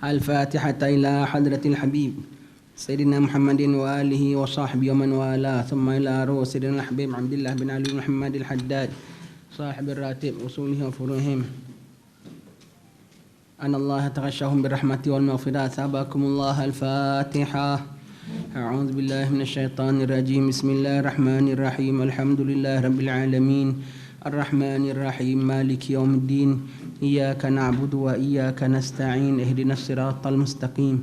الفاتحة إلى حضرة الحبيب سيدنا محمد وآله وصحبه ومن والاه، ثم إلى روح سيدنا الحبيب عبد الله بن علي بن محمد الحداد صاحب الراتب أصوله وفروعهم، أن الله تغشاهم بالرحمة والمغفرة. ثابكم الله. الفاتحة. أعوذ بالله من الشيطان الرجيم. بسم الله الرحمن الرحيم. الحمد لله رب العالمين الرحمن الرحيم مالك يوم الدين. إياك نعبد وإياك نستعين. اهدنا الصراط المستقيم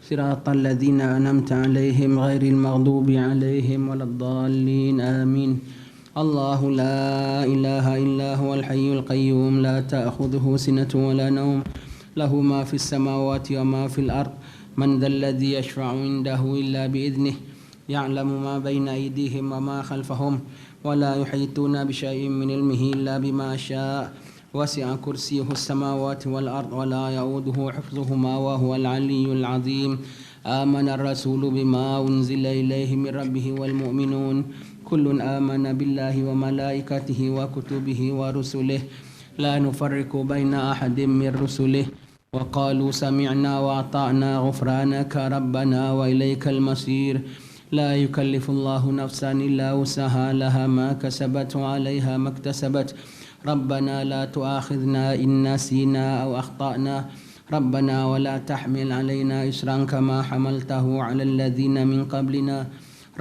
صراط الذين أنعمت عليهم غير المغضوب عليهم ولا الضالين. آمين. الله لا إله إلا هو الحي القيوم لا تأخذه سنة ولا نوم، له ما في السماوات وما في الأرض. من ذا الذي يشفع عنده إلا بإذنه، يعلم ما بين أيديهم وما خلفهم، ولا يحيطون بشيء من علمه إلا بما شاء. وسع كرسيه السماوات والأرض ولا يؤوده حفظهما وهو العلي العظيم. آمن الرسول بما أنزل إليه من ربه والمؤمنون كل آمن بالله وملائكته وكتبه ورسله لا نفرق بين أحد من رسله، وقالوا سمعنا وأطعنا غفرانك ربنا وإليك المصير. لا يكلف الله نفسا إلا وسعها، لها ما كسبت وعليها ما اكتسبت. ربنا لا تؤاخذنا إن نسينا أو أخطأنا، ربنا ولا تحمل علينا إصرا كما حملته على الذين من قبلنا،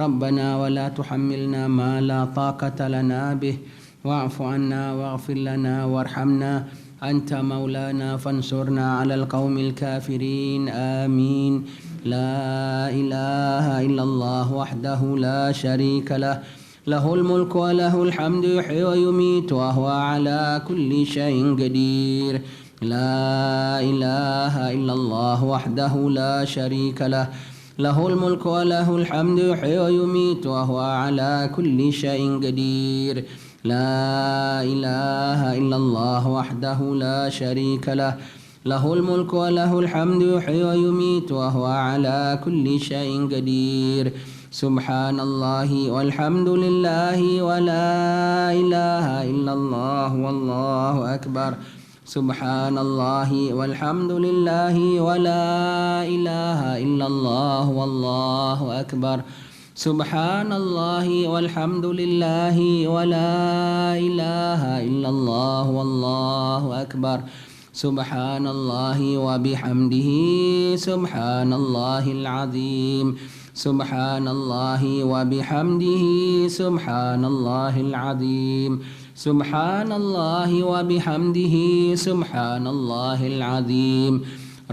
ربنا ولا تحملنا ما لا طاقة لنا به، واعف عنا واغفر لنا وارحمنا، أنت مولانا فانصرنا على القوم الكافرين. آمين. لا إله إلا الله وحده لا شريك له، له الملك وله الحمد يحيي ويميت وهو على كل شيء قدير. لا إله إلا الله وحده لا شريك له، له الملك وله الحمد يحيي ويميت وهو على كل شيء قدير. لا إله إلا الله وحده لا شريك له، له الملك وله الحمد يحيي ويميت وهو على كل شيء قدير. سبحان الله والحمد لله ولا إله إلا الله والله أكبر. سبحان الله والحمد لله ولا إله إلا الله والله أكبر. سبحان الله والحمد لله ولا إله إلا الله والله أكبر. سبحان الله وبحمده سبحان الله العظيم. سبحان الله وبحمده سبحان الله العظيم. سبحان الله وبحمده سبحان الله العظيم.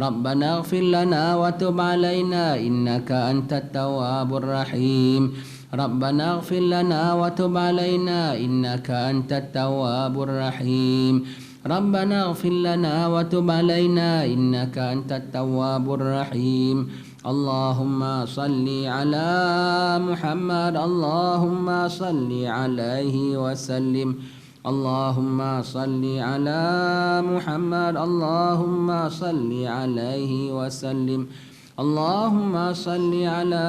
ربنا اغفر لنا وتب علينا إنك أنت التواب الرحيم. ربنا اغفر لنا وتب علينا إنك أنت التواب الرحيم. ربنا اغفر لنا وتب علينا إنك أنت التواب الرحيم. اللهم صل على محمد، اللهم صل عليه وسلم. اللهم صل على محمد، اللهم صل عليه وسلم. اللهم صل على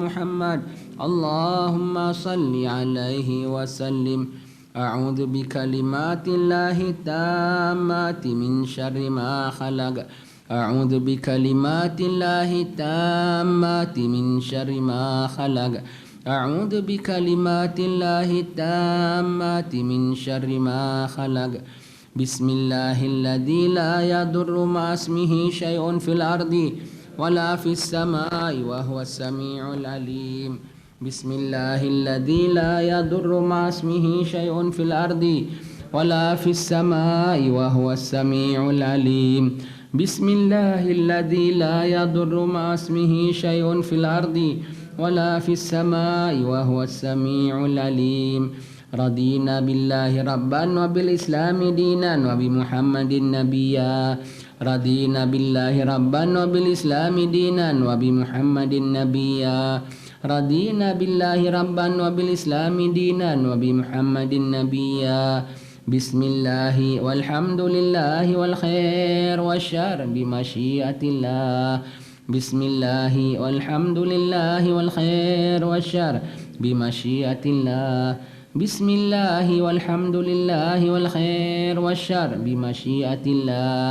محمد، اللهم صل عليه وسلم. أعوذ بكلمات الله التامات من شر ما خلق. أعوذ بكلمات الله التامات من شر ما خلق. أعوذ بكلمات الله التامات من شر ما خلق. بسم الله الذي لا يضر مع اسمه شيء في الأرض ولا في السماء وهو السميع العليم. بسم الله الذي لا يضر مع اسمه شيء في الأرض ولا في السماء وهو السميع العليم. بسم الله الذي لا يضر مع اسمه شيء في الأرض ولا في السماء وهو السميع العليم. رضينا بالله ربا وبالإسلام دينا وبمحمد نبيا. رضينا بالله ربا وبالإسلام دينا وبمحمد نبيا. رضينا بالله ربا وبالإسلام دينا وبمحمد نبيا. بسم الله والحمد لله والخير والشر بمشيئة الله. بسم الله والحمد لله والخير والشر بمشيئة الله. بسم الله والحمد لله والخير والشر بمشيئة الله.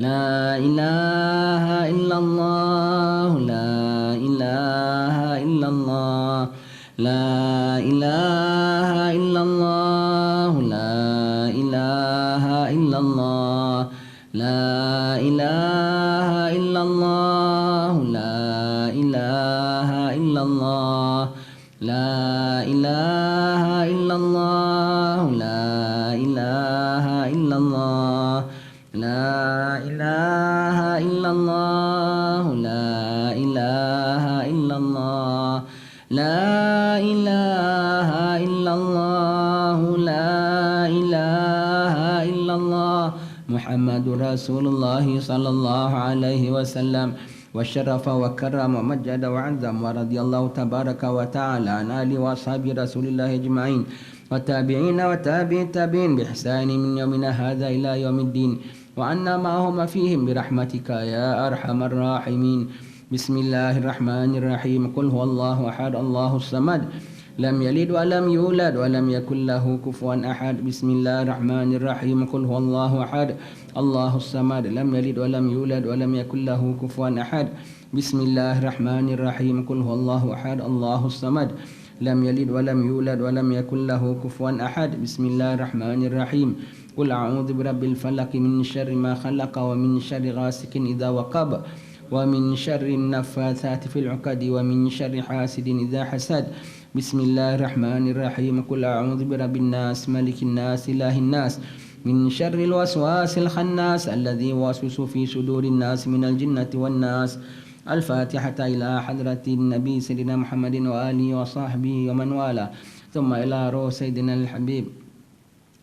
لا إله إلا الله لا إله إلا الله لا إله إلا الله لا إله إلا الله لا إله إلا الله لا إله إلا الله لا إله إلا الله لا إله إلا الله لا إله إلا الله لا إله إلا الله لا إله إلا الله لا إله إلا الله محمد رسول الله صلى الله عليه وسلم وشرف وكرم ومجد وعظم ورضي الله تبارك وتعالى عن آله وأصحاب رسول الله أجمعين وتابعين وتابع التابعين بإحسان من يومنا هذا إلى يوم الدين وعنا معهم فيهم برحمتك يا أرحم الراحمين. بسم الله الرحمن الرحيم. قل هو الله أحد الله الصمد لم يلد ولم يولد ولم يكن له كفوا أحد. بسم الله الرحمن الرحيم. قل هو الله أحد الله الصمد لم يلد ولم يولد ولم يكن له كفوا أحد. بسم الله الرحمن الرحيم. قل هو الله أحد الله الصمد لم يلد ولم يولد ولم يكن له كفوا أحد. بسم الله الرحمن الرحيم. قل أعوذ برب الفلق من شر ما خلق ومن شر غاسق إذا وقب ومن شر النفاثات في العقد ومن شر حاسد إذا حسد. بسم الله الرحمن الرحيم. قل أعوذ برب الناس ملك الناس إله الناس من شر الوسواس الخناس الذي يوسوس في صدور الناس من الجنة والناس. الفاتحة إلى حضرة النبي سيدنا محمد وآله وصحبه ومن والاه ثم إلى روح سيدنا الحبيب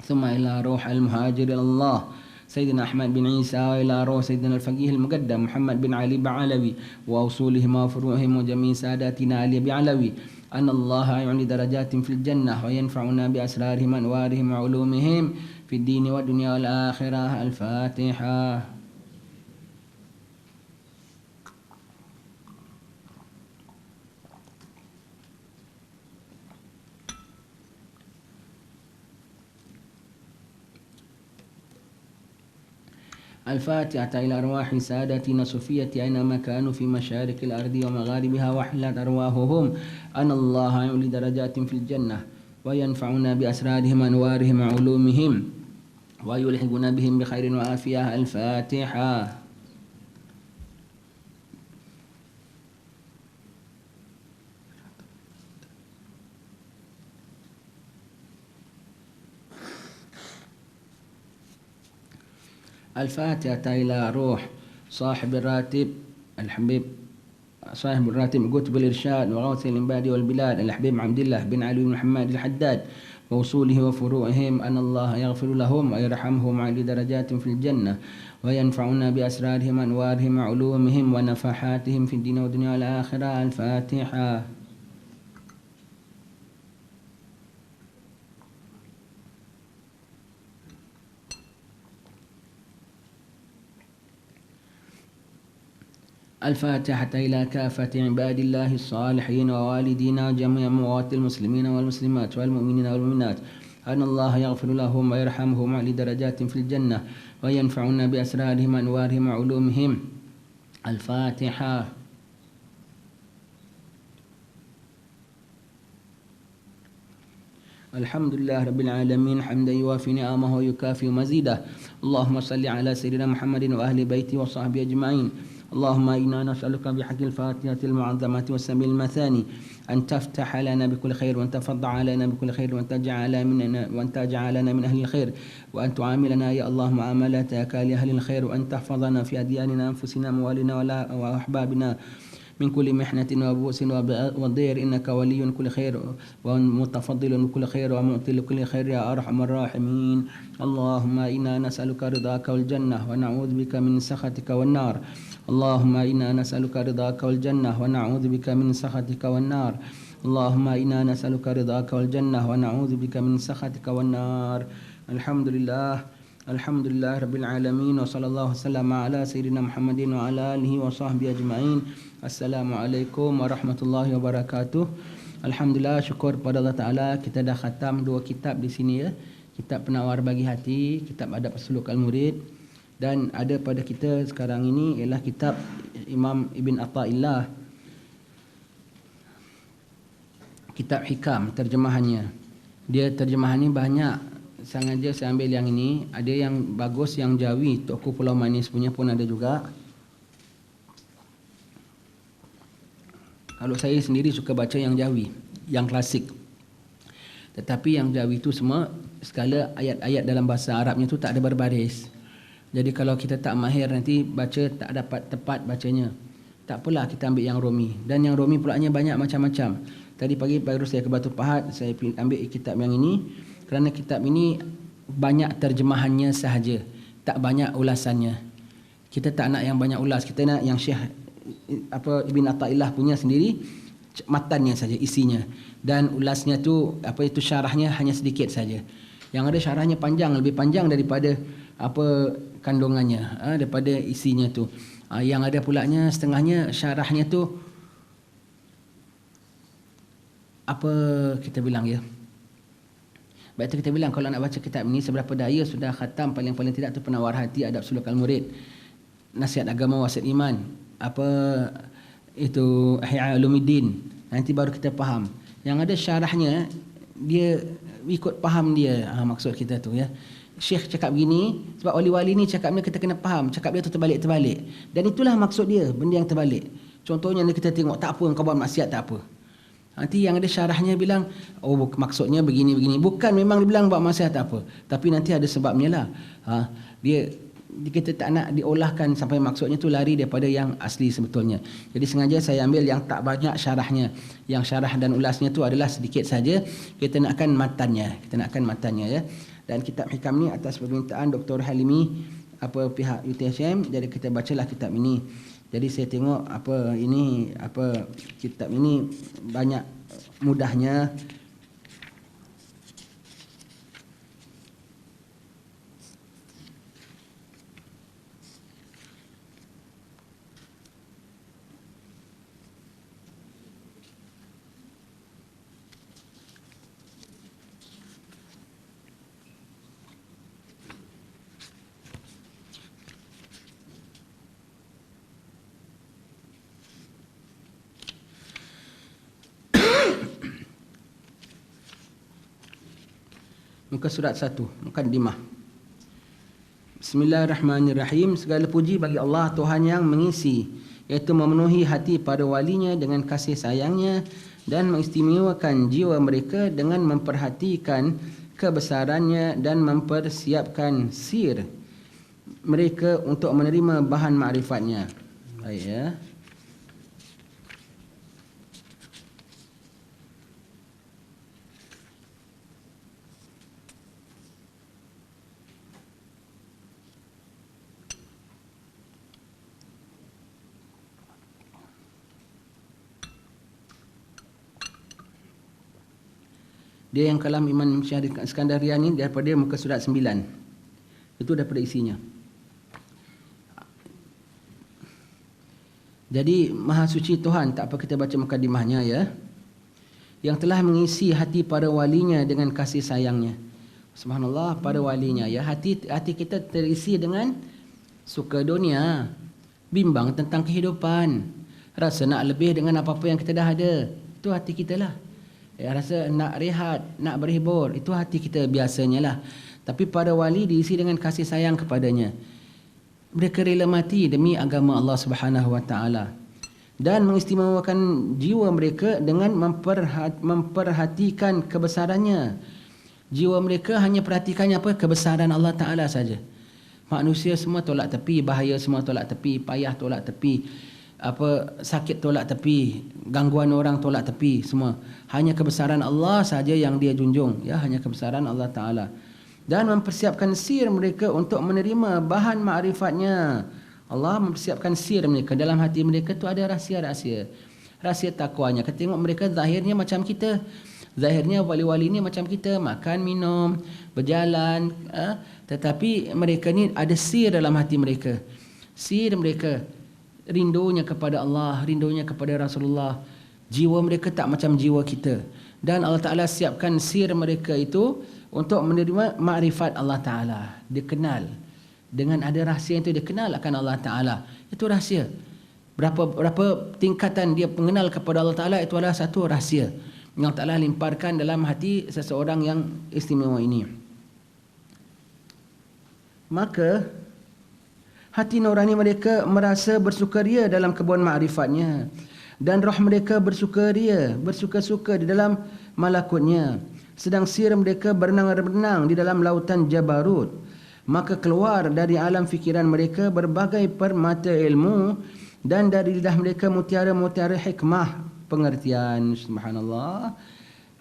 ثم إلى روح المهاجر الله سيدنا أحمد بن عيسى وإلى روح سيدنا الفقيه المقدم محمد بن علي بعلوي وأصولهم وفروعهم وجميع ساداتنا علي بعلوي أن الله يعلي درجات في الجنة وينفعنا بأسرارهم أنوارهم وعلومهم في الدين والدنيا والآخرة. الفاتحة. الفاتحة إلى أرواح سادتنا صفية أينما كانوا في مشارق الأرض ومغاربها وحلت أرواحهم أن الله يعلي درجات في الجنة وينفعنا بأسرارهم أنوارهم وعلومهم ويلحقنا بهم بخير وعافية. الفاتحة. الفاتحة إلى روح صاحب الراتب الحبيب صاحب الراتب قطب الإرشاد وغوث الإنباد والبلاد الحبيب عبد الله بن علي بن محمد الحداد ووصوله وفروعهم أن الله يغفر لهم ويرحمهم ويعلي درجات في الجنة وينفعنا بأسرارهم أنوارهم وعلومهم ونفحاتهم في الدين والدنيا والآخرة. الفاتحة. الفاتحة إلى كافة عباد الله الصالحين ووالدينا جميع أموات المسلمين والمسلمات والمؤمنين والمؤمنات أن الله يغفر لهم ويرحمهم ويعلي درجات في الجنة وينفعنا بأسرارهم أنوارهم وعلومهم. الفاتحة. الحمد لله رب العالمين حمدا يوافي نعمه ويكافئ مزيده. اللهم صل على سيدنا محمد وأهل بيته وصحبه أجمعين. اللهم إنا نسألك بحق الفاتحة المعظمة والسبيل المثاني أن تفتح لنا بكل خير وأن تفضل علينا بكل خير وأن تجعلنا من أهل الخير وأن تعاملنا يا الله معاملتك لأهل الخير وأن تحفظنا في أدياننا أنفسنا أموالنا وأحبابنا من كل محنة وبؤس وضير إنك ولي كل خير ومتفضل كل خير ومعطي كل خير يا أرحم الراحمين. اللهم إنا نسألك رضاك والجنة ونعوذ بك من سخطك والنار. اللهم إنا نسألك رضاك والجنة ونعوذ بك من سخطك والنار. اللهم إنا نسألك رضاك والجنة ونعوذ بك من سخطك والنار. الحمد لله رب العالمين وصلى الله وسلم على سيدنا محمد وعلى آله وصحبه أجمعين. Assalamualaikum warahmatullahi wabarakatuh. Alhamdulillah, syukur kepada Allah Ta'ala, kita dah khatam 2 kitab di sini ya. Kitab Penawar Bagi Hati, kitab Adab Suluk Al-Murid. Dan ada pada kita sekarang ini ialah kitab Imam Ibn Athaillah, kitab Hikam, terjemahannya. Dia terjemahan ni banyak, sengaja saya ambil yang ini. Ada yang bagus, yang Jawi, Toko Pulau Manis punya pun ada juga. Kalau saya sendiri suka baca yang Jawi, yang klasik. Tetapi yang Jawi itu semua segala ayat-ayat dalam bahasa Arabnya tu tak ada berbaris. Jadi kalau kita tak mahir nanti baca tak dapat tepat bacanya. Tak apalah, kita ambil yang Romi. Dan yang Romi pulaknya banyak macam-macam. Tadi pagi baru saya ke Batu Pahat, saya ambil kitab yang ini. Kerana kitab ini banyak terjemahannya sahaja, tak banyak ulasannya. Kita tak nak yang banyak ulas, kita nak yang Syekh Ibn Athaillah punya sendiri, matannya saja, isinya. Dan ulasnya tu, syarahnya hanya sedikit saja. Yang ada syarahnya panjang, lebih panjang daripada kandungannya, daripada isinya tu. Yang ada pulaknya setengahnya syarahnya tu kita bilang ya. Baik tu kita bilang kalau nak baca kitab ini seberapa daya sudah khatam paling-paling tidak tu Penawar Hati, Adab Suluk Al-Murid, Nasihat Agama Wasiat Iman, Ihya Ulumuddin, nanti baru kita faham. Yang ada syarahnya dia ikut faham dia, maksud kita tu ya. Syekh cakap begini sebab wali-wali ni cakapnya kita kena faham, cakap dia tu terbalik-terbalik. Dan itulah maksud dia, benda yang terbalik. Contohnya ni kita tengok, tak apa kau buat maksiat, tak apa. Nanti yang ada syarahnya bilang, maksudnya begini-begini. Bukan, memang dia bilang buat maksiat tak apa. Tapi nanti ada sebabnya lah. Kita tak nak diolahkan sampai maksudnya tu lari daripada yang asli sebetulnya. Jadi sengaja saya ambil yang tak banyak syarahnya. Yang syarah dan ulasnya tu adalah sedikit saja. Kita nakkan matannya. Ya. Dan kitab Hikam ni atas permintaan Dr. Halimi, pihak UTHM. Jadi kita bacalah kitab ini. Jadi saya tengok kitab ini banyak mudahnya. Muka surat 1, Mukaddimah. Bismillahirrahmanirrahim. Segala puji bagi Allah, Tuhan yang mengisi, iaitu memenuhi hati para walinya dengan kasih sayangnya dan mengistimewakan jiwa mereka dengan memperhatikan kebesarannya dan mempersiapkan sir mereka untuk menerima bahan makrifatnya. Baik ya. Dia yang kalam Imam Syahid Iskandarian ni daripada muka surat 9. Itu daripada isinya. Jadi Maha Suci Tuhan, tak apa kita baca mukadimahnya ya. Yang telah mengisi hati para walinya dengan kasih sayangnya. Subhanallah, para walinya ya. Hati kita terisi dengan suka dunia, bimbang tentang kehidupan, rasa nak lebih dengan apa-apa yang kita dah ada. Itu hati kita lah. Rasa nak rehat, nak berhibur, itu hati kita biasanya lah. Tapi para wali diisi dengan kasih sayang kepadanya. Mereka rela mati demi agama Allah Subhanahu Wa Taala dan mengistimewakan jiwa mereka dengan memperhatikan kebesarannya. Jiwa mereka hanya perhatikannya kebesaran Allah Taala saja. Manusia semua tolak tepi, bahaya semua tolak tepi, payah tolak tepi, sakit tolak tepi, gangguan orang tolak tepi, semua. Hanya kebesaran Allah saja yang dia junjung, ya, hanya kebesaran Allah Taala. Dan mempersiapkan sir mereka untuk menerima bahan makrifatnya. Allah mempersiapkan sir mereka, dalam hati mereka tu ada rahsia-rahsia, rahsia takwanya. Kita tengok mereka zahirnya macam kita, zahirnya wali-wali ni macam kita, makan, minum, berjalan, tetapi mereka ni ada sir dalam hati mereka. Sir mereka rindunya kepada Allah, rindunya kepada Rasulullah. Jiwa mereka tak macam jiwa kita. Dan Allah Ta'ala siapkan sir mereka itu untuk menerima makrifat Allah Ta'ala. Dia kenal. Dengan ada rahsia itu dia kenal akan Allah Ta'ala. Itu rahsia. Berapa tingkatan dia mengenal kepada Allah Ta'ala, itu adalah satu rahsia yang Allah limparkan dalam hati seseorang yang istimewa ini. Maka hati nurani mereka merasa bersukaria dalam kebun ma'rifatnya, dan roh mereka bersuka-suka di dalam malakutnya, sedang sir mereka berenang-renang di dalam lautan Jabarut. Maka keluar dari alam fikiran mereka berbagai permata ilmu, dan dari lidah mereka mutiara-mutiara hikmah pengertian. Subhanallah.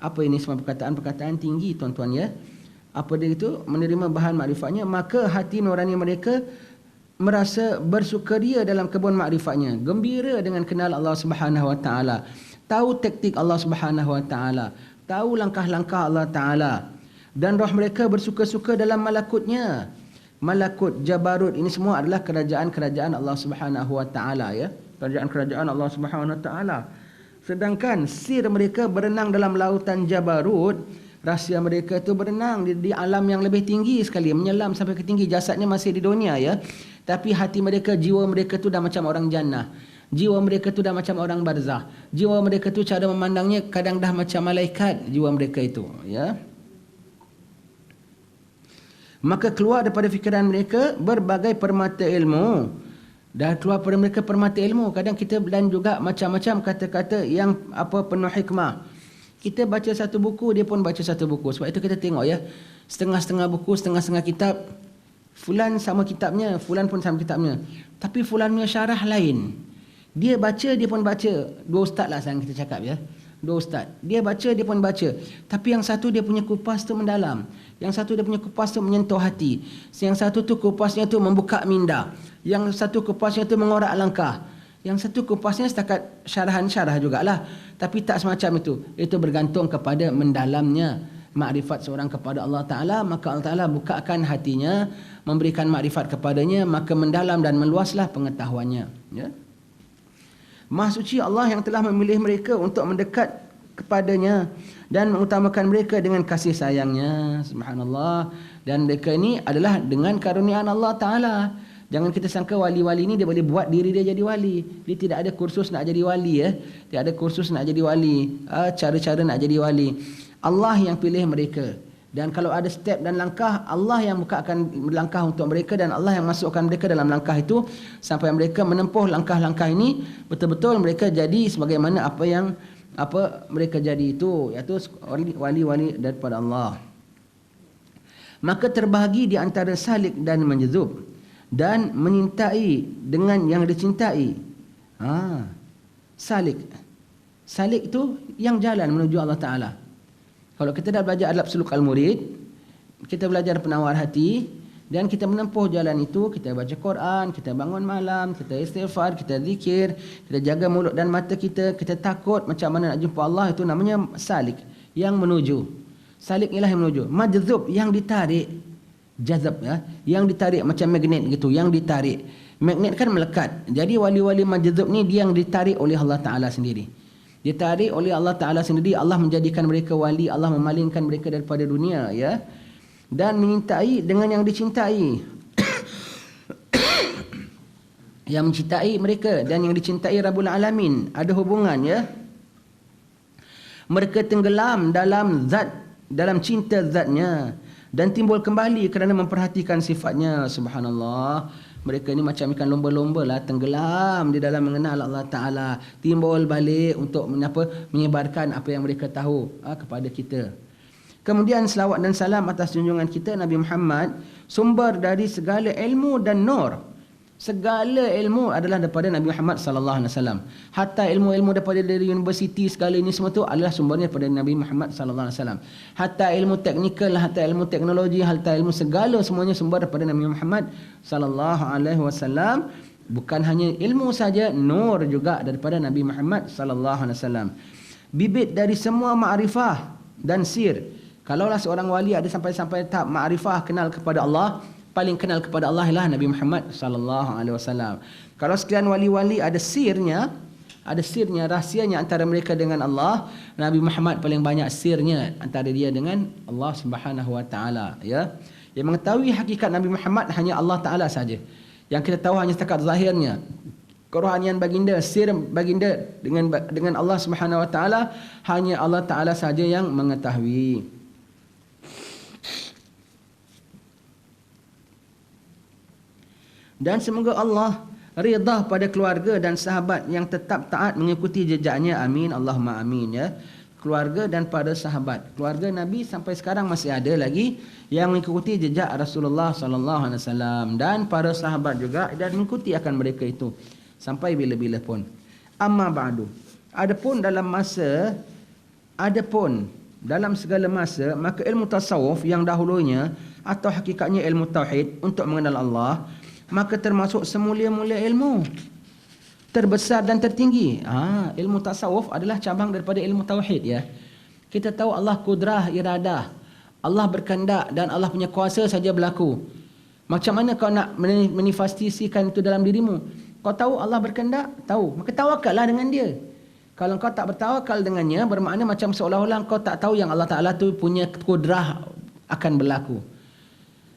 Apa ini semua perkataan-perkataan tinggi tuan-tuan ya. Apa dia itu? Menerima bahan makrifatnya. Maka hati nurani mereka merasa bersukaria dalam kebun makrifatnya, gembira dengan kenal Allah Subhanahu Wa Taala, tahu taktik Allah Subhanahu Wa Taala, tahu langkah-langkah Allah Taala, dan roh mereka bersuka-suka dalam malakutnya. Malakut Jabarut ini semua adalah kerajaan-kerajaan Allah Subhanahu Wa Taala ya, kerajaan-kerajaan Allah Subhanahu Wa Taala. Sedangkan sir mereka berenang dalam lautan Jabarut. Rahsia mereka itu berenang di alam yang lebih tinggi sekali, menyelam sampai ke tinggi. Jasadnya masih di dunia ya, tapi hati mereka, jiwa mereka tu dah macam orang jannah. Jiwa mereka tu dah macam orang barzah. Jiwa mereka tu cara memandangnya kadang dah macam malaikat jiwa mereka itu ya. Maka keluar daripada fikiran mereka berbagai permata ilmu. Dah keluar pada mereka permata ilmu. Kadang kita dan juga macam-macam kata-kata yang penuh hikmah. Kita baca satu buku, dia pun baca satu buku. Sebab itu kita tengok ya, setengah-setengah buku, setengah-setengah kitab. Fulan sama kitabnya, fulan pun sama kitabnya. Tapi fulan punya syarah lain. Dia baca, dia pun baca. Dua ustaz lah sekarang kita cakap ya. Dua ustaz. Dia baca, dia pun baca. Tapi yang satu dia punya kupas tu mendalam. Yang satu dia punya kupas tu menyentuh hati. Yang satu tu kupasnya tu membuka minda. Yang satu kupasnya tu mengorak langkah. Yang satu kupasnya setakat syarahan-syarah jugalah. Tapi tak semacam itu. Itu bergantung kepada mendalamnya makrifat seorang kepada Allah Ta'ala. Maka Allah Ta'ala bukakan hatinya, memberikan makrifat kepadanya, maka mendalam dan meluaslah pengetahuannya ya. Maha suci Allah yang telah memilih mereka untuk mendekat kepadanya dan mengutamakan mereka dengan kasih sayangnya. Subhanallah. Dan mereka ini adalah dengan karuniaan Allah Ta'ala. Jangan kita sangka wali-wali ni dia boleh buat diri dia jadi wali. Dia tidak ada kursus nak jadi wali ya. Tidak ada kursus nak jadi wali. Cara-cara nak jadi wali. Allah yang pilih mereka. Dan kalau ada step dan langkah, Allah yang bukakan langkah untuk mereka dan Allah yang masukkan mereka dalam langkah itu sampai mereka menempuh langkah-langkah ini betul-betul mereka jadi sebagaimana apa mereka jadi itu, iaitu wali-wali daripada Allah. Maka terbahagi di antara salik dan menjazub dan menyintai dengan yang dicintai. Salik itu yang jalan menuju Allah Ta'ala. Kalau kita dah belajar adab suluk al-murid, kita belajar penawar hati dan kita menempuh jalan itu, kita baca Quran, kita bangun malam, kita istighfar, kita zikir, kita jaga mulut dan mata kita, kita takut macam mana nak jumpa Allah, itu namanya salik, yang menuju. Salik ialah yang menuju. Majzub, yang ditarik. Jazab ya, yang ditarik macam magnet gitu, yang ditarik. Magnet kan melekat. Jadi wali-wali majzub ni dia yang ditarik oleh Allah Ta'ala sendiri. Ditarik oleh Allah Ta'ala sendiri. Allah menjadikan mereka wali. Allah memalingkan mereka daripada dunia ya. Dan menyintai dengan yang dicintai. Yang mencintai mereka dan yang dicintai Rabbul Alamin. Ada hubungan ya. Mereka tenggelam dalam cinta zatnya. Dan timbul kembali kerana memperhatikan sifatnya. Subhanallah. Mereka ni macam ikan lomba-lomba lah, tenggelam di dalam mengenal Allah Ta'ala. Timbul balik untuk menyebarkan apa yang mereka tahu kepada kita. Kemudian selawat dan salam atas junjungan kita Nabi Muhammad, sumber dari segala ilmu dan nur. Segala ilmu adalah daripada Nabi Muhammad sallallahu alaihi wasallam. Hatta ilmu-ilmu daripada dari universiti segala ini semua tu adalah sumbernya daripada Nabi Muhammad sallallahu alaihi wasallam. Hatta ilmu teknikal, hatta ilmu teknologi, hatta ilmu segala semuanya sumber daripada Nabi Muhammad sallallahu alaihi wasallam. Bukan hanya ilmu saja, nur juga daripada Nabi Muhammad sallallahu alaihi wasallam. Bibit dari semua makrifah dan sir. Kalaulah seorang wali ada sampai tahap makrifah, kenal kepada Allah, paling kenal kepada Allah ialah Nabi Muhammad sallallahu alaihi wasallam. Kalau sekalian wali-wali ada sirnya, rahsianya antara mereka dengan Allah, Nabi Muhammad paling banyak sirnya antara dia dengan Allah Subhanahu wa taala ya. Yang mengetahui hakikat Nabi Muhammad hanya Allah Ta'ala saja. Yang kita tahu hanya setakat zahirnya. Kerohanian baginda, sir baginda dengan Allah Subhanahu Wa Ta'ala, hanya Allah Ta'ala saja yang mengetahui. Dan semoga Allah redha pada keluarga dan sahabat yang tetap taat mengikuti jejaknya. Amin, Allahumma amin ya. Keluarga dan para sahabat. Keluarga Nabi sampai sekarang masih ada lagi yang mengikuti jejak Rasulullah sallallahu alaihi wasallam, dan para sahabat juga, dan mengikuti akan mereka itu sampai bila-bila pun. Amma ba'du. Adapun dalam segala masa, maka ilmu tasawuf yang dahulunya atau hakikatnya ilmu tauhid untuk mengenal Allah, maka termasuk semulia-mulia ilmu, terbesar dan tertinggi. Ilmu tasawuf adalah cabang daripada ilmu tauhid ya. Kita tahu Allah kudrah, iradah, Allah berkehendak dan Allah punya kuasa saja berlaku. Macam mana kau nak manifestasikan itu dalam dirimu? Kau tahu Allah berkehendak, tahu, maka tawakallah dengan dia. Kalau kau tak bertawakal dengannya, bermakna macam seolah-olah kau tak tahu yang Allah Ta'ala tu punya kudrah akan berlaku.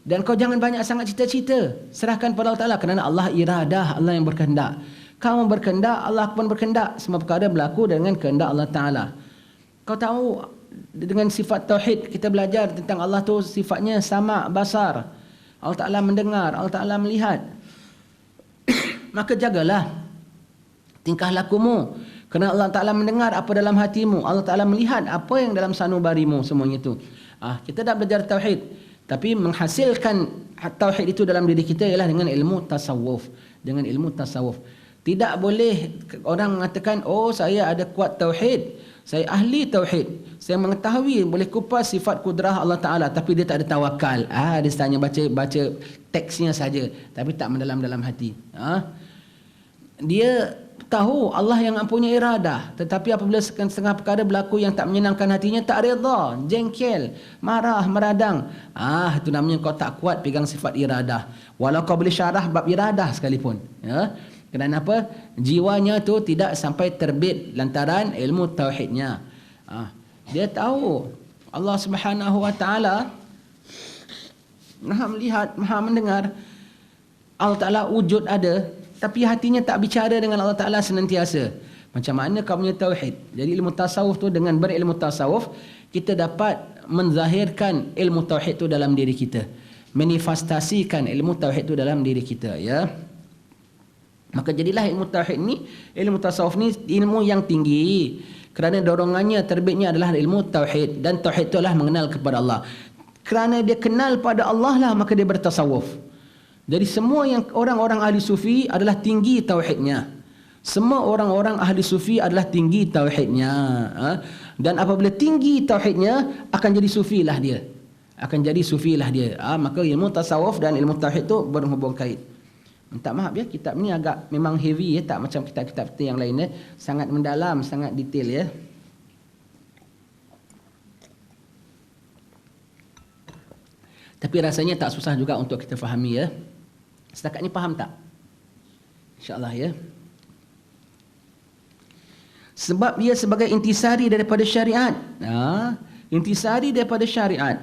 Dan kau jangan banyak sangat cita-cita, serahkan pada Allah Ta'ala, kerana Allah iradah, Allah yang berkehendak. Kamu berkehendak, Allah pun berkehendak. Semua perkara berlaku dengan kehendak Allah Ta'ala. Kau tahu dengan sifat tauhid, kita belajar tentang Allah tu sifatnya sama, basar. Allah Ta'ala mendengar, Allah Ta'ala melihat. Maka jagalah tingkah lakumu, kerana Allah Ta'ala mendengar apa dalam hatimu, Allah Ta'ala melihat apa yang dalam sanubarimu, semuanya itu. Kita dah belajar tauhid, tapi menghasilkan tauhid itu dalam diri kita ialah dengan ilmu tasawuf. Dengan ilmu tasawuf. Tidak boleh orang mengatakan, oh saya ada kuat tauhid, saya ahli tauhid, saya mengetahui, boleh kupas sifat kudrah Allah Ta'ala, tapi dia tak ada tawakal. Dia hanya baca teksnya saja, tapi tak mendalam-dalam hati. Dia tahu Allah yang mempunyai iradah, tetapi apabila setengah perkara berlaku yang tak menyenangkan hatinya, tak redha, jengkel, marah, meradang. Itu namanya kau tak kuat pegang sifat iradah. Walau kau boleh syarah bab iradah sekalipun. Kerana apa? Jiwanya tu tidak sampai terbit lantaran ilmu tauhidnya. Dia tahu Allah Subhanahu Wa Ta'ala Maha melihat, Maha mendengar. Allah Ta'ala wujud ada, tapi hatinya tak bicara dengan Allah Ta'ala senantiasa. Macam mana kau punya tauhid? Jadi ilmu tasawuf tu, dengan berilmu tasawuf, kita dapat menzahirkan ilmu tauhid tu dalam diri kita, manifestasikan ilmu tauhid tu dalam diri kita ya. Maka jadilah ilmu tauhid ni, ilmu tasawuf ni ilmu yang tinggi, kerana dorongannya, terbitnya adalah ilmu tauhid, dan tauhid itu adalah mengenal kepada Allah. Kerana dia kenal pada Allah lah, maka dia bertasawuf. Jadi semua yang orang-orang ahli sufi adalah tinggi tauhidnya. Semua orang-orang ahli sufi adalah tinggi tauhidnya. Dan apabila tinggi tauhidnya, akan jadi sufilah dia. Maka ilmu tasawuf dan ilmu tauhid itu berhubung kait. Minta maaf ya, kitab ni agak memang heavy ya, tak macam kitab-kitab yang lain ya. Sangat mendalam, sangat detail ya. Tapi rasanya tak susah juga untuk kita fahami ya. Setakat ni faham tak? InsyaAllah ya. Sebab ia sebagai intisari daripada syariat. Intisari daripada syariat.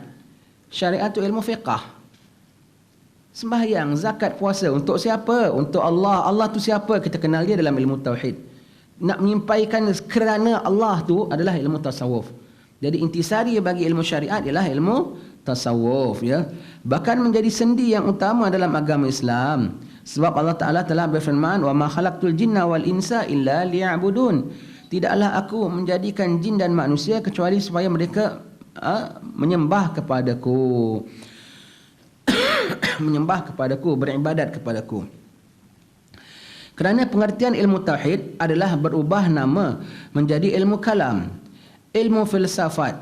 Syariat tu ilmu fiqah. Sembahyang, zakat, puasa untuk siapa? Untuk Allah. Allah tu siapa? Kita kenal dia dalam ilmu tauhid. Nak menyampaikan kerana Allah tu adalah ilmu tasawuf. Jadi intisari bagi ilmu syariat ialah ilmu tasawuf ya. Bahkan menjadi sendi yang utama dalam agama Islam. Sebab Allah Ta'ala telah berfirman, "Wa ma khalaqtul jinna wal insa illa liya'budun." Tidaklah aku menjadikan jin dan manusia kecuali supaya mereka menyembah kepadaku. Menyembah kepadaku, beribadat kepadaku. Kerana pengertian ilmu tauhid adalah berubah nama menjadi ilmu kalam, ilmu filsafat,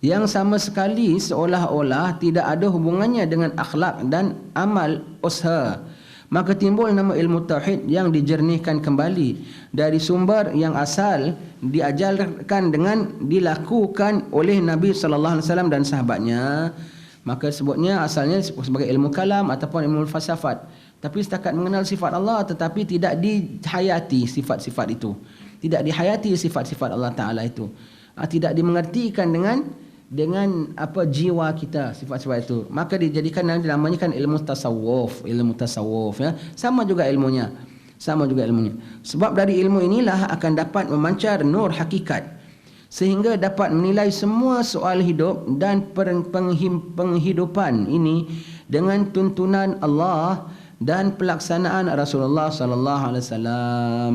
yang sama sekali seolah-olah tidak ada hubungannya dengan akhlak dan amal usaha. Maka timbul nama ilmu tauhid yang dijernihkan kembali dari sumber yang asal diajarkan dengan dilakukan oleh Nabi sallallahu alaihi wasallam dan sahabatnya. Maka sebutnya asalnya sebagai ilmu kalam ataupun ilmu falsafat. Tapi setakat mengenal sifat Allah, tetapi tidak dihayati sifat-sifat itu. Tidak dihayati sifat-sifat Allah Ta'ala itu. Tidak dimengertikan dengan dengan apa jiwa kita, sifat-sifat itu, maka dijadikan namanya kan ilmu tasawuf ya. Sama juga ilmunya. Sebab dari ilmu inilah akan dapat memancar nur hakikat sehingga dapat menilai semua soal hidup dan penghidupan ini dengan tuntunan Allah dan pelaksanaan Rasulullah sallallahu alaihi wasallam.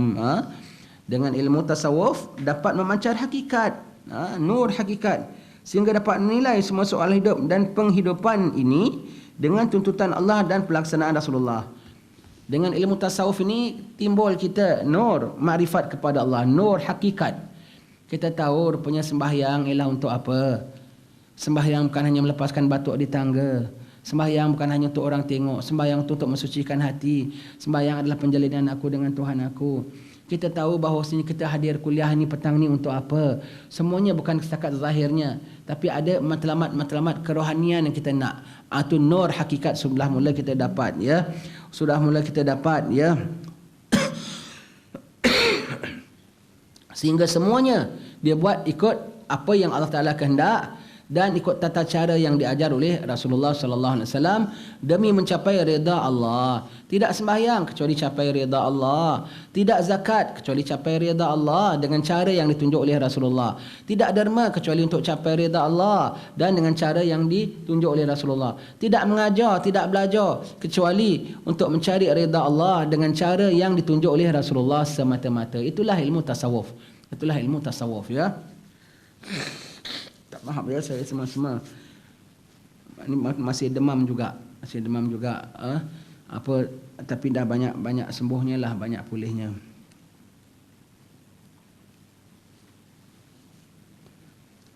Dengan ilmu tasawuf dapat memancar hakikat, nur hakikat, sehingga dapat menilai semua soal hidup dan penghidupan ini dengan tuntutan Allah dan pelaksanaan Rasulullah. Dengan ilmu tasawuf ini timbul kita nur makrifat kepada Allah, nur hakikat. Kita tahu rupanya sembahyang ialah untuk apa? Sembahyang bukan hanya melepaskan batuk di tangga. Sembahyang bukan hanya untuk orang tengok. Sembahyang untuk mensucikan hati. Sembahyang adalah penjalinan aku dengan Tuhan aku. Kita tahu bahawa kita hadir kuliah ni petang ni untuk apa? Semuanya bukan setakat zahirnya, tapi ada matlamat kerohanian yang kita nak. Itu nur hakikat sudah mula kita dapat ya. Sehingga semuanya dia buat ikut apa yang Allah Taala kehendak dan ikut tata cara yang diajar oleh Rasulullah sallallahu alaihi wasallam demi mencapai redha Allah. Tidak sembahyang kecuali capai redha Allah, tidak zakat kecuali capai redha Allah dengan cara yang ditunjuk oleh Rasulullah, tidak derma kecuali untuk capai redha Allah dan dengan cara yang ditunjuk oleh Rasulullah, tidak mengajar, tidak belajar kecuali untuk mencari redha Allah dengan cara yang ditunjuk oleh Rasulullah semata-mata. Itulah ilmu tasawuf ya. Maaf ya, saya semua ini masih demam juga, tapi dah banyak sembuhnya lah, banyak pulihnya.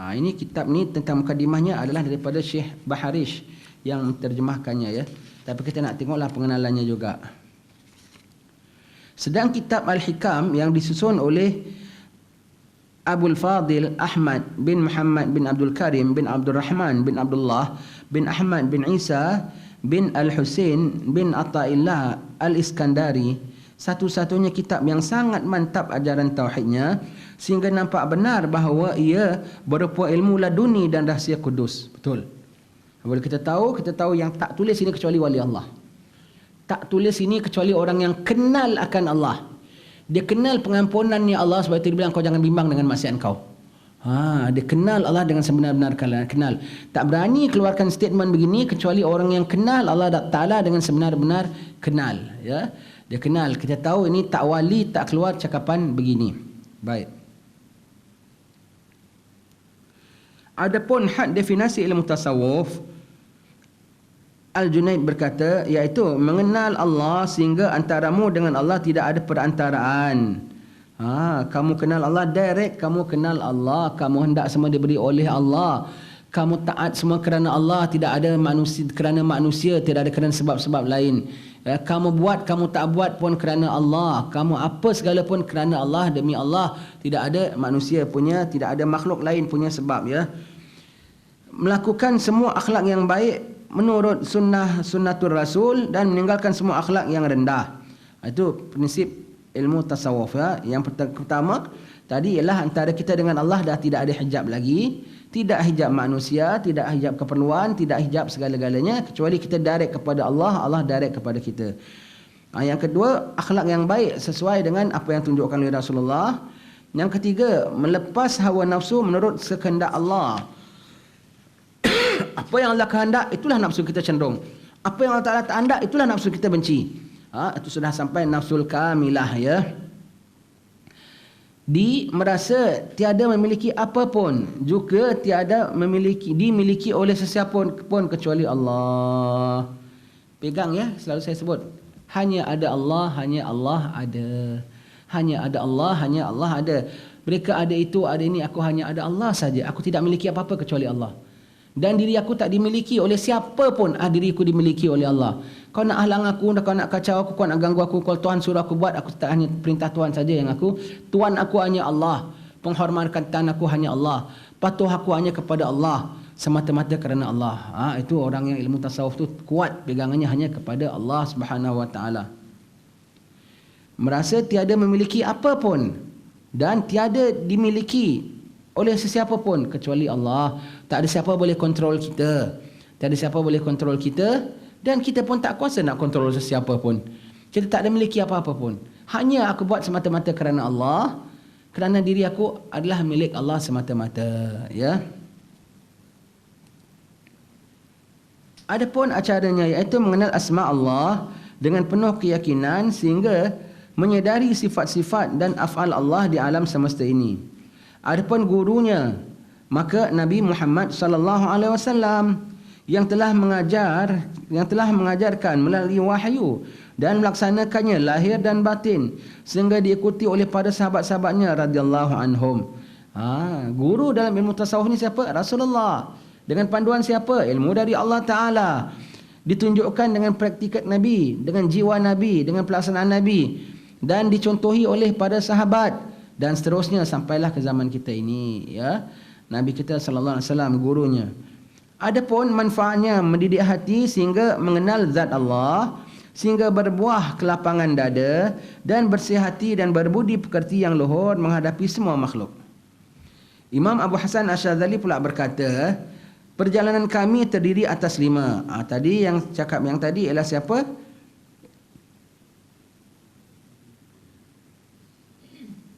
Ini kitab ni tentang mukadimahnya adalah daripada Syekh Baharish yang menterjemahkannya ya. Tapi kita nak tengoklah pengenalannya juga. Sedang kitab Al-Hikam yang disusun oleh Abul Fadil Ahmad bin Muhammad bin Abdul Karim bin Abdul Rahman bin Abdullah bin Ahmad bin Isa bin Al-Husain bin Atta'illah Al-Iskandari, satu-satunya kitab yang sangat mantap ajaran tauhidnya sehingga nampak benar bahawa ia berupa ilmu laduni dan rahsia kudus. Betul. Boleh kita tahu yang tak tulis ini kecuali wali Allah. Tak tulis ini kecuali orang yang kenal akan Allah. Dia kenal pengampunannya Allah, sebab itu dia bilang kau jangan bimbang dengan maksiat kau. Dia kenal Allah dengan sebenar-benar kenal. Tak berani keluarkan statement begini kecuali orang yang kenal Allah Ta'ala dengan sebenar-benar kenal. Ya, dia kenal. Kita tahu ini tak wali tak keluar cakapan begini. Baik. Adapun had definisi ilmu tasawuf, Al-Junaid berkata, iaitu mengenal Allah sehingga antaramu dengan Allah tidak ada perantaraan. Kamu kenal Allah direct, kamu kenal Allah, kamu hendak semua diberi oleh Allah, kamu taat semua kerana Allah, tidak ada manusia kerana manusia, tidak ada kerana sebab-sebab lain. Kamu buat, kamu tak buat pun kerana Allah, kamu apa segala pun kerana Allah, demi Allah, tidak ada manusia punya, tidak ada makhluk lain punya sebab ya. Melakukan semua akhlak yang baik menurut sunnatul Rasul dan meninggalkan semua akhlak yang rendah. Itu prinsip ilmu tasawuf ya. Yang pertama tadi ialah antara kita dengan Allah dah tidak ada hijab lagi, tidak hijab manusia, tidak hijab keperluan, tidak hijab segala-galanya, kecuali kita direct kepada Allah, Allah direct kepada kita. Yang kedua, akhlak yang baik sesuai dengan apa yang tunjukkan oleh Rasulullah. Yang ketiga, melepas hawa nafsu menurut kehendak Allah. Apa yang Allah kehendak, itulah nafsu kita cenderung. Apa yang Allah Ta'ala tak hendak, itulah nafsu kita benci. Itu sudah sampai nafsul kamilah ya. Merasa tiada memiliki apa pun, juga tiada dimiliki oleh sesiapa pun kecuali Allah. Pegang ya, selalu saya sebut. Hanya ada Allah, hanya Allah ada. Hanya ada Allah, hanya Allah ada. Mereka ada itu, ada ini, aku hanya ada Allah saja. Aku tidak memiliki apa-apa kecuali Allah. Dan diri aku tak dimiliki oleh siapa pun. Diriku dimiliki oleh Allah. Kau nak halang aku, kau nak kacau aku, kau nak ganggu aku, kalau Tuhan suruh aku buat, aku tak hanya perintah Tuhan saja yang aku. Tuhan aku hanya Allah. Penghormatan aku hanya Allah. Patuh aku hanya kepada Allah. Semata-mata kerana Allah. Itu orang yang ilmu tasawuf tu kuat pegangannya hanya kepada Allah Subhanahu Wa Taala. Merasa tiada memiliki apa pun dan tiada dimiliki oleh sesiapa pun kecuali Allah. Tak ada siapa boleh kontrol kita. Tak ada siapa boleh kontrol kita, dan kita pun tak kuasa nak kontrol sesiapa pun. Kita tak ada miliki apa-apa pun. Hanya aku buat semata-mata kerana Allah, kerana diri aku adalah milik Allah semata-mata, ya. Adapun acaranya iaitu mengenal asma Allah dengan penuh keyakinan sehingga menyedari sifat-sifat dan af'al Allah di alam semesta ini. Adapun gurunya, maka Nabi Muhammad sallallahu alaihi wasallam yang telah mengajarkan melalui wahyu dan melaksanakannya lahir dan batin sehingga diikuti oleh para sahabat-sahabatnya radhiyallahu anhum. Guru dalam ilmu tasawuf ni siapa? Rasulullah. Dengan panduan siapa? Ilmu dari Allah Ta'ala. Ditunjukkan dengan praktikat Nabi, dengan jiwa Nabi, dengan pelaksanaan Nabi, dan dicontohi oleh para sahabat, dan seterusnya sampailah ke zaman kita ini, ya. Nabi kita sallallahu alaihi wasallam gurunya. Adapun manfaatnya mendidik hati sehingga mengenal zat Allah, sehingga berbuah kelapangan dada dan bersih hati dan berbudi pekerti yang luhur menghadapi semua makhluk. Imam Abu Hasan Asyadzali pula berkata, perjalanan kami terdiri atas 5. Tadi yang cakap yang tadi ialah siapa?